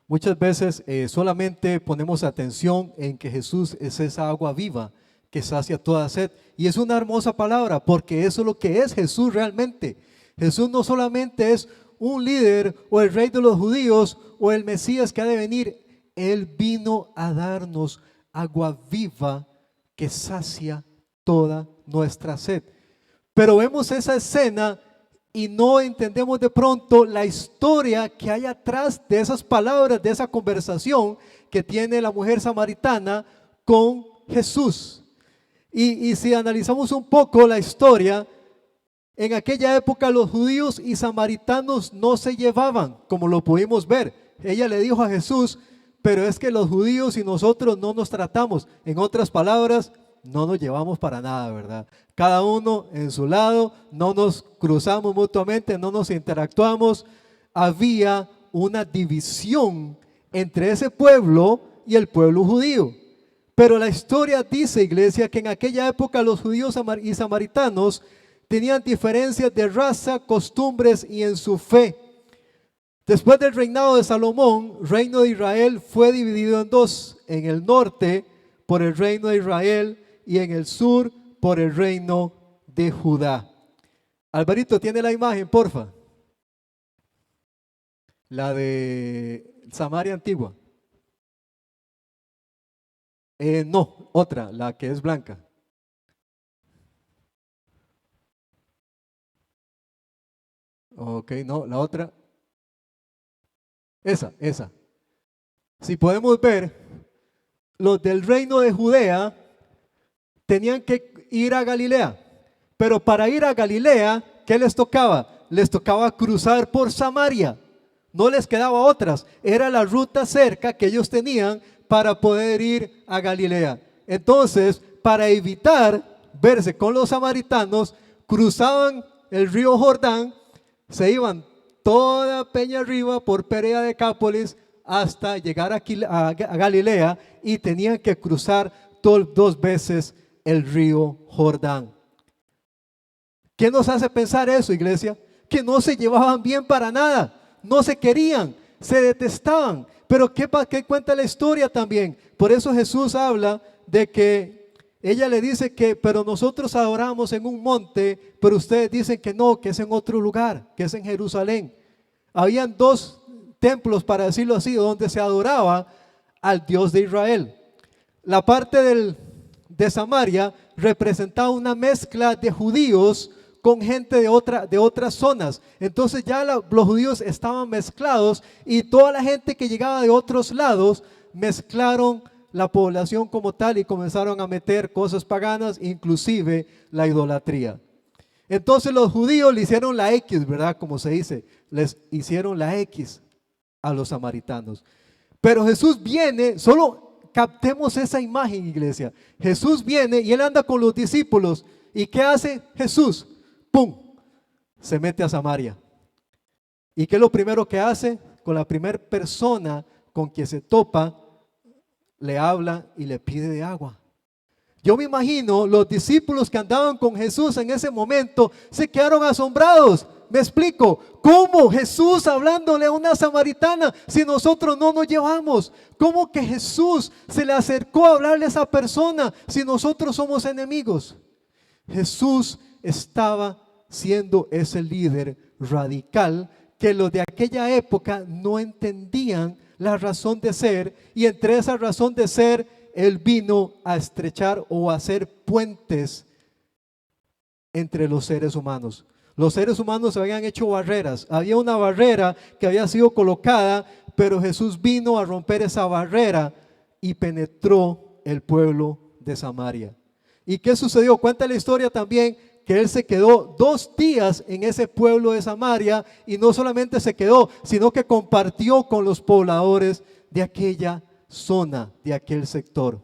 muchas veces solamente ponemos atención en que Jesús es esa agua viva que sacia toda sed. Y es una hermosa palabra porque eso es lo que es Jesús realmente. Jesús no solamente es un líder o el rey de los judíos o el Mesías que ha de venir. Él vino a darnos agua viva que sacia toda nuestra sed. Pero vemos esa escena y no entendemos de pronto la historia que hay atrás de esas palabras, de esa conversación que tiene la mujer samaritana con Jesús. Y si analizamos un poco la historia, en aquella época los judíos y samaritanos no se llevaban, como lo pudimos ver. Ella le dijo a Jesús, pero es que los judíos y nosotros no nos tratamos. En otras palabras, no nos llevamos para nada, ¿verdad? Cada uno en su lado, no nos cruzamos mutuamente, no nos interactuamos. Había una división entre ese pueblo y el pueblo judío. Pero la historia dice, iglesia, que en aquella época los judíos y samaritanos tenían diferencias de raza, costumbres y en su fe. Después del reinado de Salomón, el reino de Israel fue dividido en dos. En el norte por el reino de Israel y en el sur por el reino de Judá. Alvarito, ¿tiene la imagen, porfa? La de Samaria antigua. No, otra, la que es blanca. Ok, no, la otra. Esa. Si podemos ver, los del reino de Judea tenían que ir a Galilea. Pero para ir a Galilea, ¿qué les tocaba? Les tocaba cruzar por Samaria. No les quedaba otras. Era la ruta cerca que ellos tenían para poder ir a Galilea. Entonces, para evitar verse con los samaritanos, cruzaban el río Jordán, se iban toda peña arriba por Perea de Cápolis hasta llegar a Galilea y tenían que cruzar dos veces el río Jordán. ¿Qué nos hace pensar eso, iglesia? Que no se llevaban bien para nada, no se querían, se detestaban. Pero ¿qué cuenta la historia también? Por eso Jesús habla de que ella le dice que, pero nosotros adoramos en un monte, pero ustedes dicen que no, que es en otro lugar, que es en Jerusalén. Habían dos templos, para decirlo así, donde se adoraba al Dios de Israel. La parte de Samaria representaba una mezcla de judíos con gente de otras zonas. Entonces ya los judíos estaban mezclados y toda la gente que llegaba de otros lados mezclaron la población como tal y comenzaron a meter cosas paganas, inclusive la idolatría. Entonces los judíos le hicieron la X, ¿verdad? Como se dice, les hicieron la X a los samaritanos. Pero Jesús viene, solo captemos esa imagen, iglesia. Jesús viene y él anda con los discípulos. ¿Y qué hace Jesús? ¡Pum! Se mete a Samaria. ¿Y qué es lo primero que hace? Con la primera persona con quien se topa, le habla y le pide de agua. Yo me imagino los discípulos que andaban con Jesús en ese momento se quedaron asombrados. Me explico, ¿cómo Jesús hablándole a una samaritana si nosotros no nos llevamos? ¿Cómo que Jesús se le acercó a hablarle a esa persona si nosotros somos enemigos? Jesús estaba siendo ese líder radical que los de aquella época no entendían la razón de ser, y entre esa razón de ser él vino a estrechar o a hacer puentes entre los seres humanos. Los seres humanos se habían hecho barreras, había una barrera que había sido colocada, pero Jesús vino a romper esa barrera y penetró el pueblo de Samaria. ¿Y qué sucedió? Cuenta la historia también que él se quedó 2 días en ese pueblo de Samaria, y no solamente se quedó, sino que compartió con los pobladores de aquella zona, de aquel sector.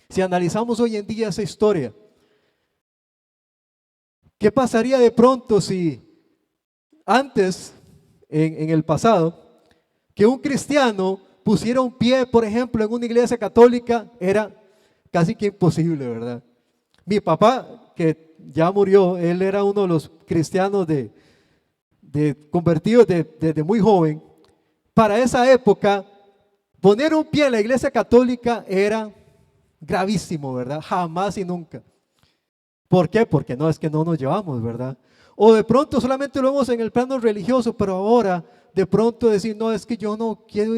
Si analizamos hoy en día esa historia, ¿qué pasaría de pronto si antes, en el pasado, que un cristiano pusiera un pie, por ejemplo, en una iglesia católica? Era casi que imposible, ¿verdad? Mi papá, que ya murió, él era uno de los cristianos convertidos desde muy joven. Para esa época, poner un pie en la iglesia católica era gravísimo, ¿verdad? Jamás y nunca. ¿Por qué? Porque no es que no nos llevamos, ¿verdad? O de pronto solamente lo vemos en el plano religioso, pero ahora de pronto decir, no, es que yo no quiero,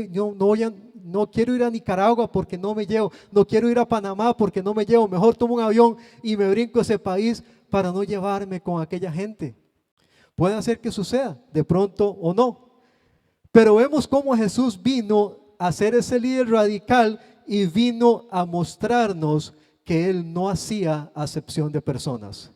no quiero ir a Nicaragua porque no me llevo, no quiero ir a Panamá porque no me llevo, mejor tomo un avión y me brinco a ese país para no llevarme con aquella gente. Puede hacer que suceda, de pronto o no. Pero vemos cómo Jesús vino a ser ese líder radical y vino a mostrarnos que Él no hacía acepción de personas.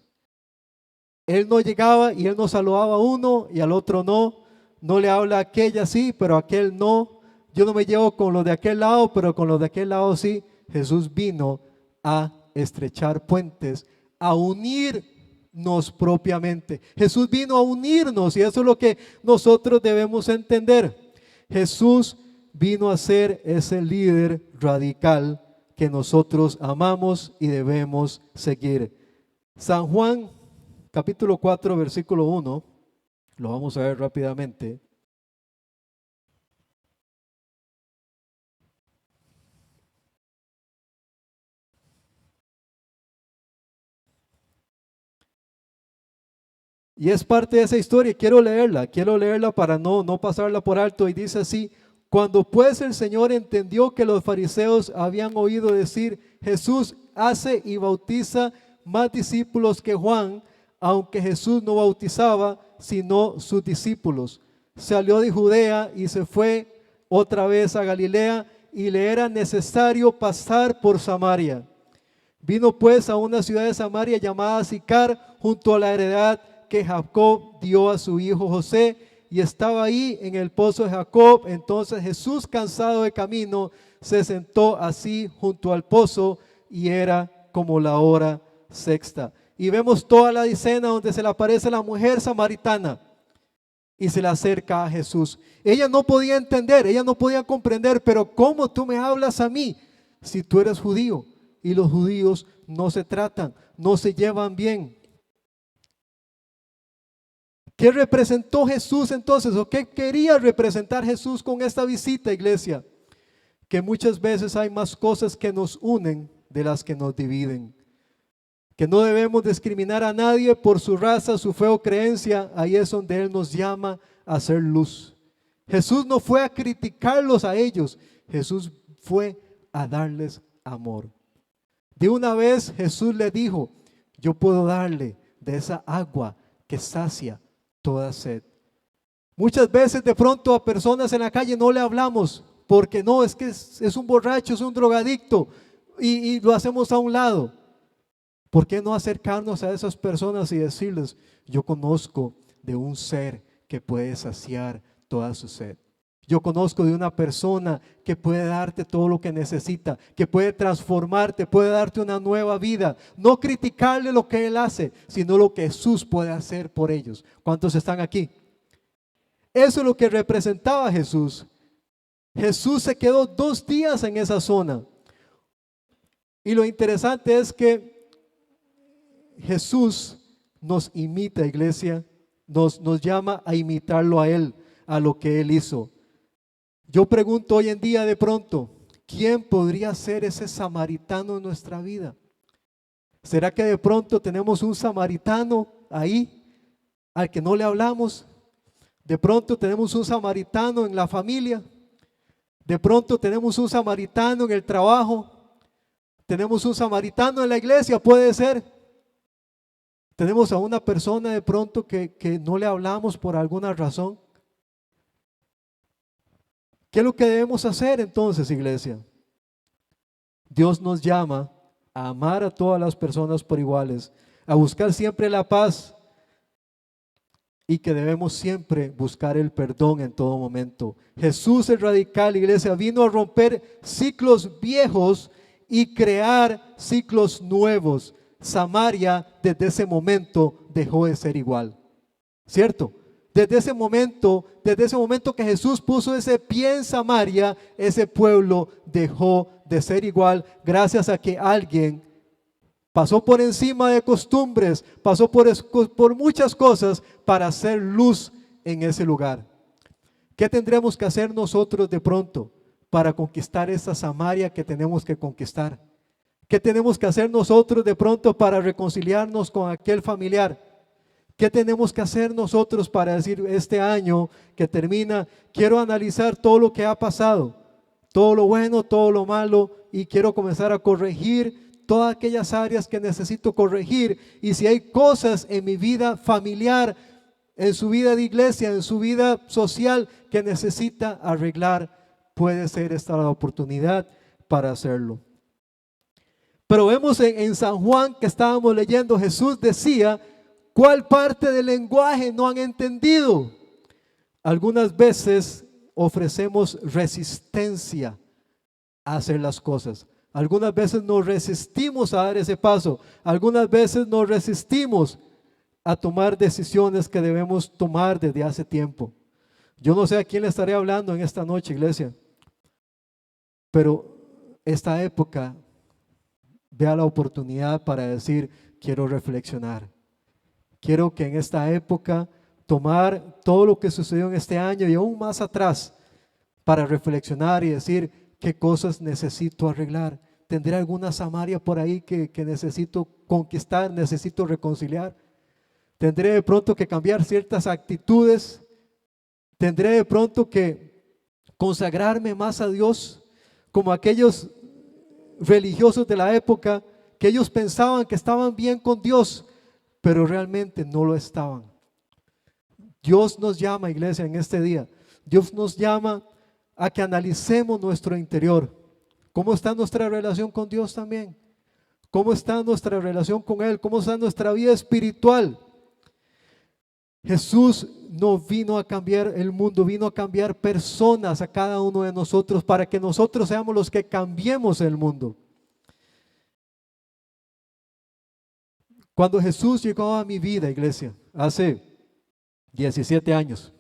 Él no llegaba y Él no saludaba a uno y al otro no. No le habla a aquella sí, pero a aquel no. Yo no me llevo con los de aquel lado, pero con los de aquel lado sí. Jesús vino a estrechar puentes, a unirnos propiamente. Jesús vino a unirnos, y eso es lo que nosotros debemos entender. Jesús vino a ser ese líder radical que nosotros amamos y debemos seguir. San Juan capítulo 4 versículo 1, lo vamos a ver rápidamente. Y es parte de esa historia. Quiero leerla para no pasarla por alto. Y dice así: cuando pues el Señor entendió que los fariseos habían oído decir, Jesús hace y bautiza más discípulos que Juan, aunque Jesús no bautizaba, sino sus discípulos, salió de Judea y se fue otra vez a Galilea, y le era necesario pasar por Samaria. Vino pues a una ciudad de Samaria llamada Sicar, junto a la heredad que Jacob dio a su hijo José, y estaba ahí en el pozo de Jacob. Entonces Jesús, cansado de camino, se sentó así junto al pozo, y era como la hora sexta. Y vemos toda la escena donde se le aparece la mujer samaritana y se le acerca a Jesús. Ella no podía entender, ella no podía comprender, pero ¿cómo tú me hablas a mí si tú eres judío? Y los judíos no se tratan, no se llevan bien. ¿Qué representó Jesús entonces? ¿O qué quería representar Jesús con esta visita, iglesia? Que muchas veces hay más cosas que nos unen de las que nos dividen. Que no debemos discriminar a nadie por su raza, su fe o creencia. Ahí es donde Él nos llama a hacer luz. Jesús no fue a criticarlos a ellos, Jesús fue a darles amor. De una vez Jesús le dijo: yo puedo darle de esa agua que sacia toda sed. Muchas veces de pronto a personas en la calle no le hablamos porque no, es que es un borracho, es un drogadicto, y lo hacemos a un lado. ¿Por qué no acercarnos a esas personas y decirles: yo conozco de un ser que puede saciar toda su sed? Yo conozco de una persona que puede darte todo lo que necesita, que puede transformarte, puede darte una nueva vida. No criticarle lo que Él hace, sino lo que Jesús puede hacer por ellos. ¿Cuántos están aquí? Eso es lo que representaba Jesús. Jesús se quedó 2 días en esa zona. Y lo interesante es que Jesús nos imita, iglesia, nos llama a imitarlo a Él, a lo que Él hizo. Yo pregunto hoy en día de pronto, ¿quién podría ser ese samaritano en nuestra vida? ¿Será que de pronto tenemos un samaritano ahí al que no le hablamos? De pronto tenemos un samaritano en la familia. De pronto tenemos un samaritano en el trabajo. Tenemos un samaritano en la iglesia, puede ser. Tenemos a una persona de pronto que no le hablamos por alguna razón. ¿Qué es lo que debemos hacer entonces, iglesia? Dios nos llama a amar a todas las personas por iguales, a buscar siempre la paz, y que debemos siempre buscar el perdón en todo momento. Jesús, el radical, iglesia, vino a romper ciclos viejos y crear ciclos nuevos. Samaria desde ese momento dejó de ser igual, ¿cierto? Desde ese momento que Jesús puso ese pie en Samaria, ese pueblo dejó de ser igual, gracias a que alguien pasó por encima de costumbres, pasó por muchas cosas para hacer luz en ese lugar. ¿Qué tendremos que hacer nosotros de pronto para conquistar esa Samaria que tenemos que conquistar? ¿Qué tenemos que hacer nosotros de pronto para reconciliarnos con aquel familiar? ¿Qué tenemos que hacer nosotros para decir: este año que termina, quiero analizar todo lo que ha pasado, todo lo bueno, todo lo malo, y quiero comenzar a corregir todas aquellas áreas que necesito corregir? Y si hay cosas en mi vida familiar, en su vida de iglesia, en su vida social que necesita arreglar, puede ser esta la oportunidad para hacerlo. Pero vemos en San Juan que estábamos leyendo, Jesús decía: ¿cuál parte del lenguaje no han entendido? Algunas veces ofrecemos resistencia a hacer las cosas. Algunas veces nos resistimos a dar ese paso. Algunas veces nos resistimos a tomar decisiones que debemos tomar desde hace tiempo. Yo no sé a quién le estaré hablando en esta noche, iglesia, pero esta época, vea la oportunidad para decir: quiero reflexionar. Quiero que en esta época tomar todo lo que sucedió en este año y aún más atrás para reflexionar y decir: ¿qué cosas necesito arreglar? ¿Tendré alguna Samaria por ahí que necesito conquistar, necesito reconciliar? tendré de pronto que cambiar ciertas actitudes, tendré de pronto que consagrarme más a Dios, como aquellos religiosos de la época, que ellos pensaban que estaban bien con Dios, pero realmente no lo estaban. Dios nos llama, iglesia, en este día. Dios nos llama a que analicemos nuestro interior. ¿Cómo está nuestra relación con Dios también? ¿Cómo está nuestra relación con Él? ¿Cómo está nuestra vida espiritual? Jesús no vino a cambiar el mundo, vino a cambiar personas a cada uno de nosotros para que nosotros seamos los que cambiemos el mundo. Cuando Jesús llegó a mi vida, iglesia, hace 17 años,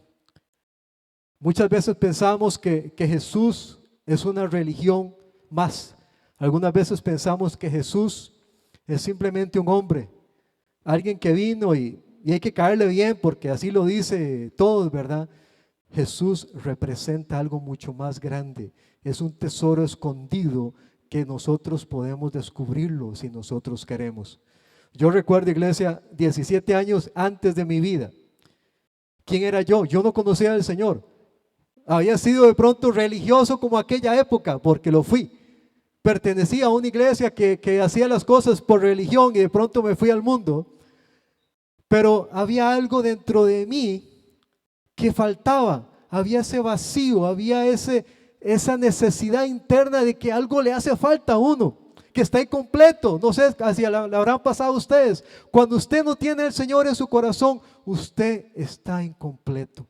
muchas veces pensamos que Jesús es una religión más. Algunas veces pensamos que Jesús es simplemente un hombre, alguien que vino y hay que caerle bien porque así lo dice todos, ¿verdad? Jesús representa algo mucho más grande. Es un tesoro escondido que nosotros podemos descubrirlo si nosotros queremos. Yo recuerdo, iglesia, 17 años antes de mi vida. ¿Quién era yo? Yo no conocía al Señor. Había sido de pronto religioso como aquella época, porque lo fui. Pertenecía a una iglesia que hacía las cosas por religión y de pronto me fui al mundo. Pero había algo dentro de mí que faltaba. Había ese vacío, había esa necesidad interna de que algo le hace falta a uno, que está incompleto. No sé, así la habrán pasado ustedes. Cuando usted no tiene al Señor en su corazón, usted está incompleto.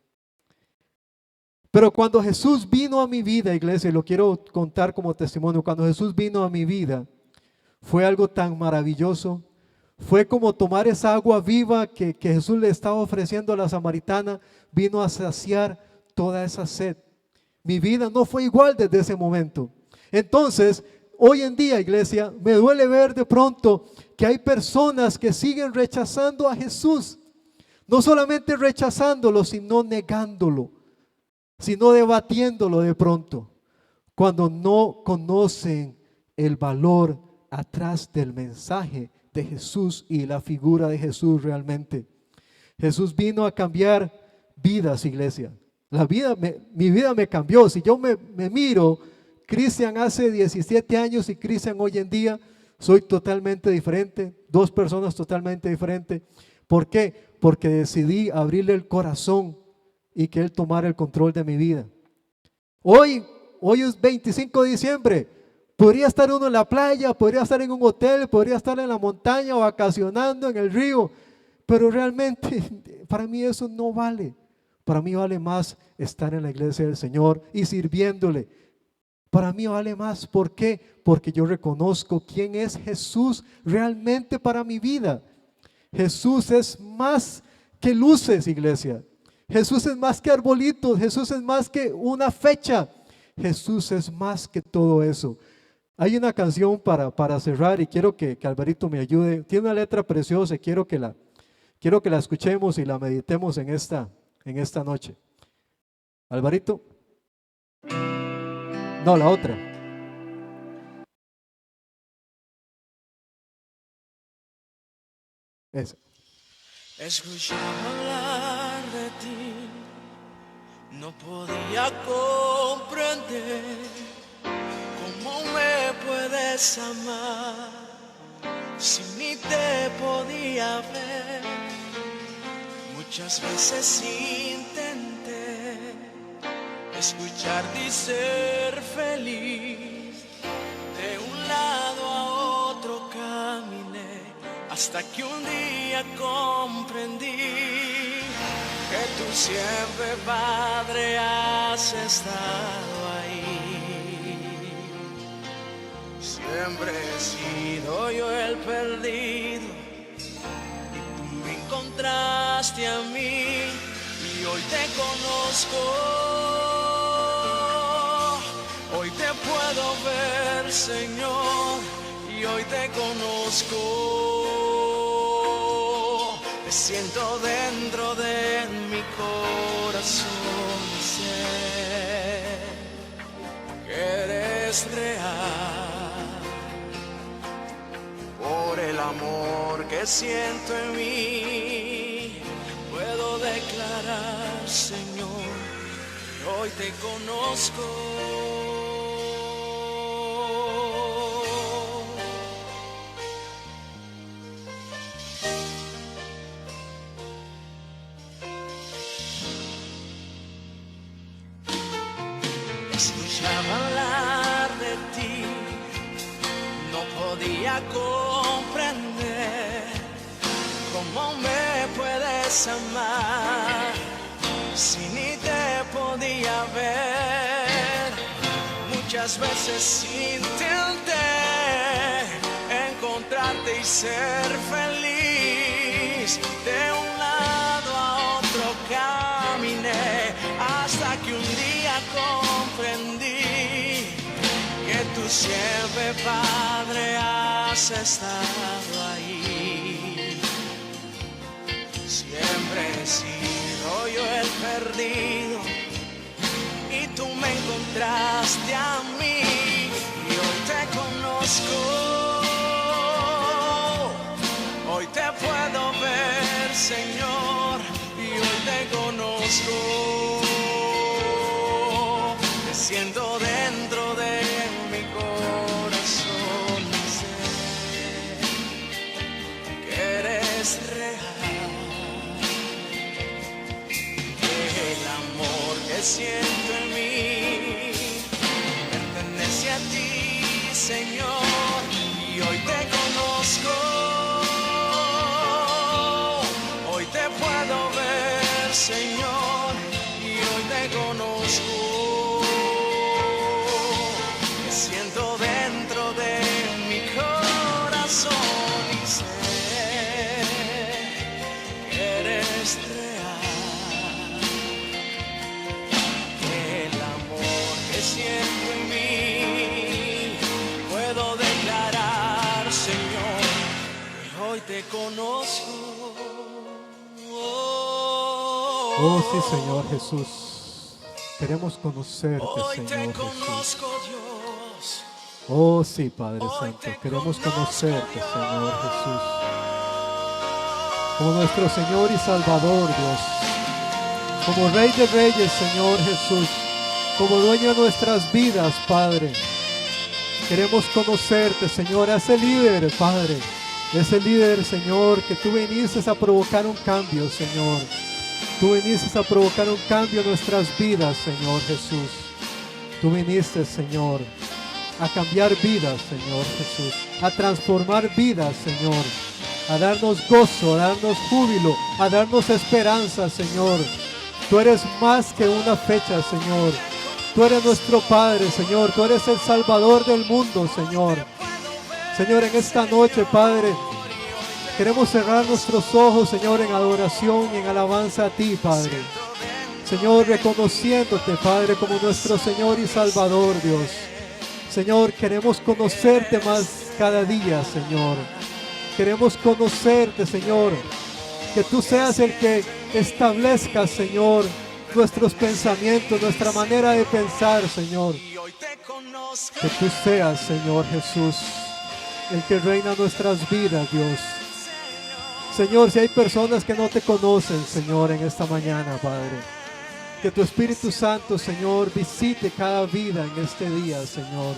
Pero cuando Jesús vino a mi vida, iglesia, y lo quiero contar como testimonio, cuando Jesús vino a mi vida, fue algo tan maravilloso. Fue como tomar esa agua viva que Jesús le estaba ofreciendo a la samaritana, vino a saciar toda esa sed. Mi vida no fue igual desde ese momento. Entonces, hoy en día, iglesia, me duele ver de pronto que hay personas que siguen rechazando a Jesús. No solamente rechazándolo, sino negándolo, sino debatiéndolo de pronto, cuando no conocen el valor atrás del mensaje de Jesús y la figura de Jesús realmente. Jesús vino a cambiar vidas, iglesia. Mi vida me cambió. Si yo me miro, Cristian hace 17 años y Cristian hoy en día, soy totalmente diferente, dos personas totalmente diferentes. ¿Por qué? Porque decidí abrirle el corazón y que Él tomara el control de mi vida. Hoy es 25 de diciembre. Podría estar uno en la playa, podría estar en un hotel, podría estar en la montaña o vacacionando en el río, pero realmente para mí eso no vale. Para mí vale más estar en la iglesia del Señor y sirviéndole. Para mí vale más. ¿Por qué? Porque yo reconozco quién es Jesús realmente para mi vida. Jesús es más que luces, iglesia. Jesús es más que arbolitos. Jesús es más que una fecha. Jesús es más que todo eso. Hay una canción para cerrar y quiero que Alvarito me ayude. Tiene una letra preciosa y quiero que la escuchemos y la meditemos en esta noche. Alvarito. No, la otra. Esa. Escuchaba hablar de ti, no podía comprender cómo me puedes amar si ni te podía ver. Muchas veces intenté escucharte y ser feliz. De un lado a otro caminé hasta que un día comprendí que tú siempre, Padre, has estado ahí. Siempre he sido yo el perdido y tú me encontraste a mí y hoy te conozco. Hoy te puedo ver, Señor, y hoy te conozco. Te siento dentro de mi corazón, sé que eres real por el amor que siento en mí. Señor, hoy te conozco. Escuchaba hablar de ti, no podía comprender cómo me puedes amar si ni te podía ver. Muchas veces intenté encontrarte y ser feliz. De un lado a otro caminé hasta que un día comprendí que tú siempre, Padre, has estado ahí. Siempre he sido yo el perdido y tú me encontraste a mí y hoy te conozco. Hoy te puedo ver, Señor, y hoy te conozco. Te siento dentro de mi corazón y sé que eres real. El amor que siento en mí pertenece a ti, Señor, y hoy te conozco. Hoy te puedo ver, Señor, y hoy te conozco. Me siento dentro de mi corazón y sé que eres real. El amor que siento en mí puedo declarar, Señor, que hoy te conozco. Oh sí, Señor Jesús. Queremos conocerte, Hoy te Señor Jesús. conozco, Dios. Oh sí, Padre Hoy Santo. te Queremos conozco, conocerte, Dios. Señor Jesús. Como nuestro Señor y Salvador, Dios. Como Rey de Reyes, Señor Jesús. Como dueño de nuestras vidas, Padre. Queremos conocerte, Señor, a ese líder, Padre. Ese líder, Señor, que tú viniste a provocar un cambio, Señor. Tú viniste a provocar un cambio en nuestras vidas, Señor Jesús. Tú viniste, Señor, a cambiar vidas, Señor Jesús. A transformar vidas, Señor. A darnos gozo, a darnos júbilo, a darnos esperanza, Señor. Tú eres más que una fecha, Señor. Tú eres nuestro Padre, Señor. Tú eres el Salvador del mundo, Señor. Señor, en esta noche, Padre, queremos cerrar nuestros ojos, Señor, en adoración y en alabanza a ti, Padre. Señor, reconociéndote, Padre, como nuestro Señor y Salvador, Dios. Señor, queremos conocerte más cada día, Señor. Queremos conocerte, Señor. Que tú seas el que establezca, Señor, nuestros pensamientos, nuestra manera de pensar, Señor. Que tú seas, Señor Jesús, el que reina nuestras vidas, Dios. Señor, si hay personas que no te conocen, Señor, en esta mañana, Padre, que tu Espíritu Santo, Señor, visite cada vida en este día, Señor.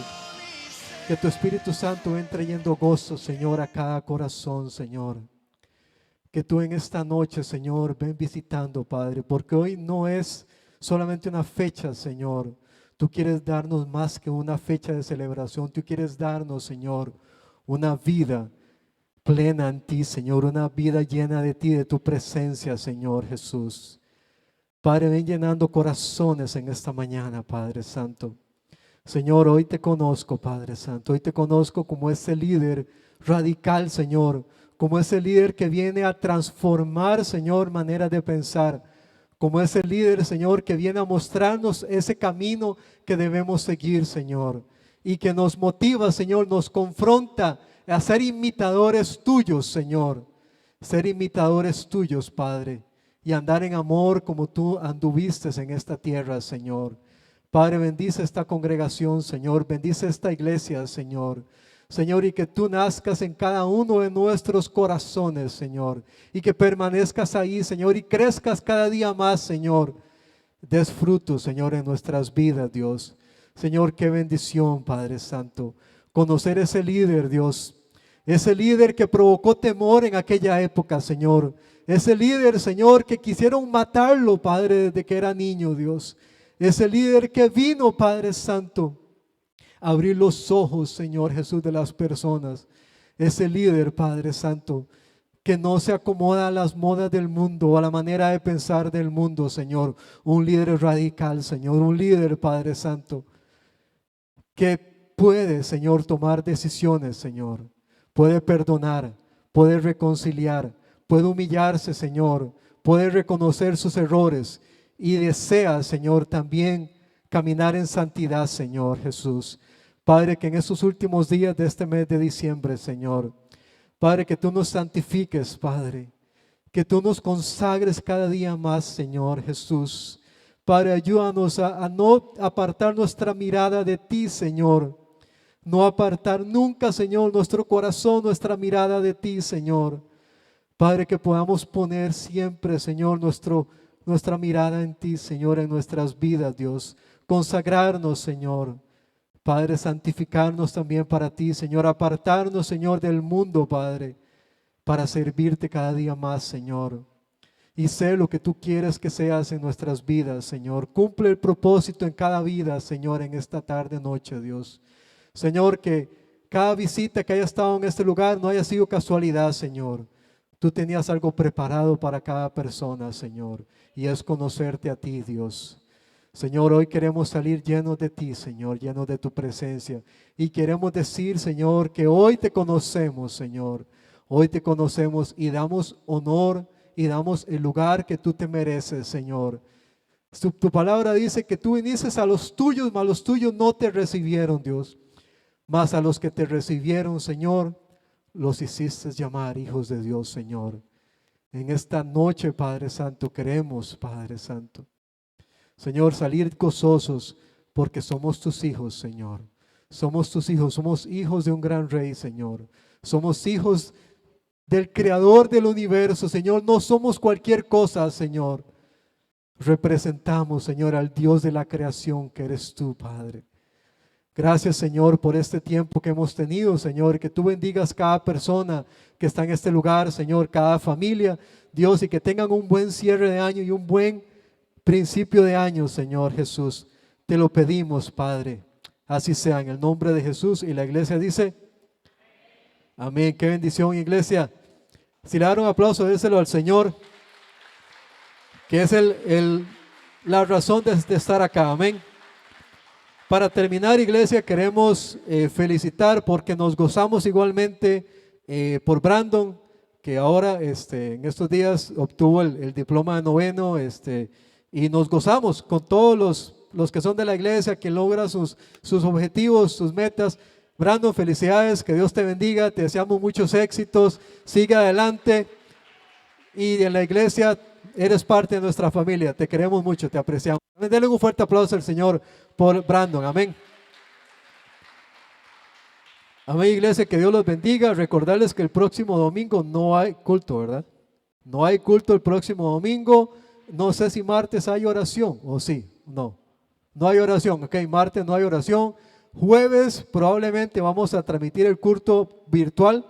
Que tu Espíritu Santo ven trayendo gozo, Señor, a cada corazón, Señor. Que tú en esta noche, Señor, ven visitando, Padre, porque hoy no es solamente una fecha, Señor. Tú quieres darnos más que una fecha de celebración. Tú quieres darnos, Señor, una vida plena en ti, Señor, una vida llena de ti, de tu presencia, Señor Jesús. Padre, ven llenando corazones en esta mañana, Padre Santo. Señor, hoy te conozco, Padre Santo, hoy te conozco como ese líder radical, Señor, como ese líder que viene a transformar, Señor, manera de pensar, como ese líder, Señor, que viene a mostrarnos ese camino que debemos seguir, Señor, y que nos motiva, Señor, nos confronta a ser imitadores tuyos, Señor, ser imitadores tuyos, Padre, y andar en amor como tú anduviste en esta tierra, Señor. Padre, bendice esta congregación, Señor, bendice esta iglesia, Señor. Señor, y que tú nazcas en cada uno de nuestros corazones, Señor, y que permanezcas ahí, Señor, y crezcas cada día más, Señor. Des fruto, Señor, en nuestras vidas, Dios. Señor, qué bendición, Padre Santo, conocer ese líder, Dios, ese líder que provocó temor en aquella época, Señor. Ese líder, Señor, que quisieron matarlo, Padre, desde que era niño, Dios. Ese líder que vino, Padre Santo, abrir los ojos, Señor Jesús, de las personas. Ese líder, Padre Santo, que no se acomoda a las modas del mundo o a la manera de pensar del mundo, Señor. Un líder radical, Señor. Un líder, Padre Santo, que puede, Señor, tomar decisiones, Señor. Puede perdonar, puede reconciliar, puede humillarse, Señor. Puede reconocer sus errores y desea, Señor, también caminar en santidad, Señor Jesús. Padre, que en estos últimos días de este mes de diciembre, Señor, Padre, que tú nos santifiques, Padre, que tú nos consagres cada día más, Señor Jesús. Padre, ayúdanos a no apartar nuestra mirada de ti, Señor. No apartar nunca, Señor, nuestro corazón, nuestra mirada de ti, Señor. Padre, que podamos poner siempre, Señor, nuestra mirada en ti, Señor, en nuestras vidas, Dios. Consagrarnos, Señor. Padre, santificarnos también para ti, Señor. Apartarnos, Señor, del mundo, Padre, para servirte cada día más, Señor. Y sé lo que tú quieres que seas en nuestras vidas, Señor. Cumple el propósito en cada vida, Señor, en esta tarde, noche, Dios. Señor, que cada visita que haya estado en este lugar no haya sido casualidad, Señor. Tú tenías algo preparado para cada persona, Señor. Y es conocerte a ti, Dios. Señor, hoy queremos salir llenos de ti, Señor, llenos de tu presencia. Y queremos decir, Señor, que hoy te conocemos, Señor. Hoy te conocemos y damos honor y damos el lugar que tú te mereces, Señor. Tu palabra dice que tú viniste a los tuyos, mas los tuyos no te recibieron, Dios. Mas a los que te recibieron, Señor, los hiciste llamar hijos de Dios, Señor. En esta noche, Padre Santo, queremos, Padre Santo, Señor, salir gozosos porque somos tus hijos, Señor. Somos tus hijos, somos hijos de un gran rey, Señor. Somos hijos del creador del universo, Señor. No somos cualquier cosa, Señor. Representamos, Señor, al Dios de la creación que eres tú, Padre. Gracias, Señor, por este tiempo que hemos tenido, Señor. Que tú bendigas cada persona que está en este lugar, Señor, cada familia, Dios, y que tengan un buen cierre de año y un buen principio de año, Señor Jesús. Te lo pedimos, Padre. Así sea, en el nombre de Jesús. Y la iglesia dice, amén. Qué bendición, iglesia. Si le dan un aplauso, déselo al Señor, que es la razón de estar acá. Amén. Para terminar, iglesia, queremos felicitar porque nos gozamos igualmente por Brandon, que ahora en estos días obtuvo el diploma de noveno, y nos gozamos con todos los que son de la iglesia, que logran sus objetivos, sus metas. Brandon, felicidades, que Dios te bendiga, te deseamos muchos éxitos, sigue adelante, y en la iglesia eres parte de nuestra familia, te queremos mucho, te apreciamos. Denle un fuerte aplauso al Señor por Brandon, amén. Amén, iglesia, que Dios los bendiga. Recordarles que el próximo domingo no hay culto, ¿verdad? No hay culto el próximo domingo. No sé si martes hay oración o sí, no hay oración, ok, martes no hay oración. Jueves probablemente vamos a transmitir el culto virtual,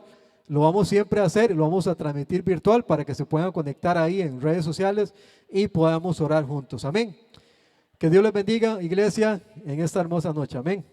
lo vamos siempre a hacer, lo vamos a transmitir virtual para que se puedan conectar ahí en redes sociales y podamos orar juntos, amén. Que Dios les bendiga, iglesia, en esta hermosa noche, amén.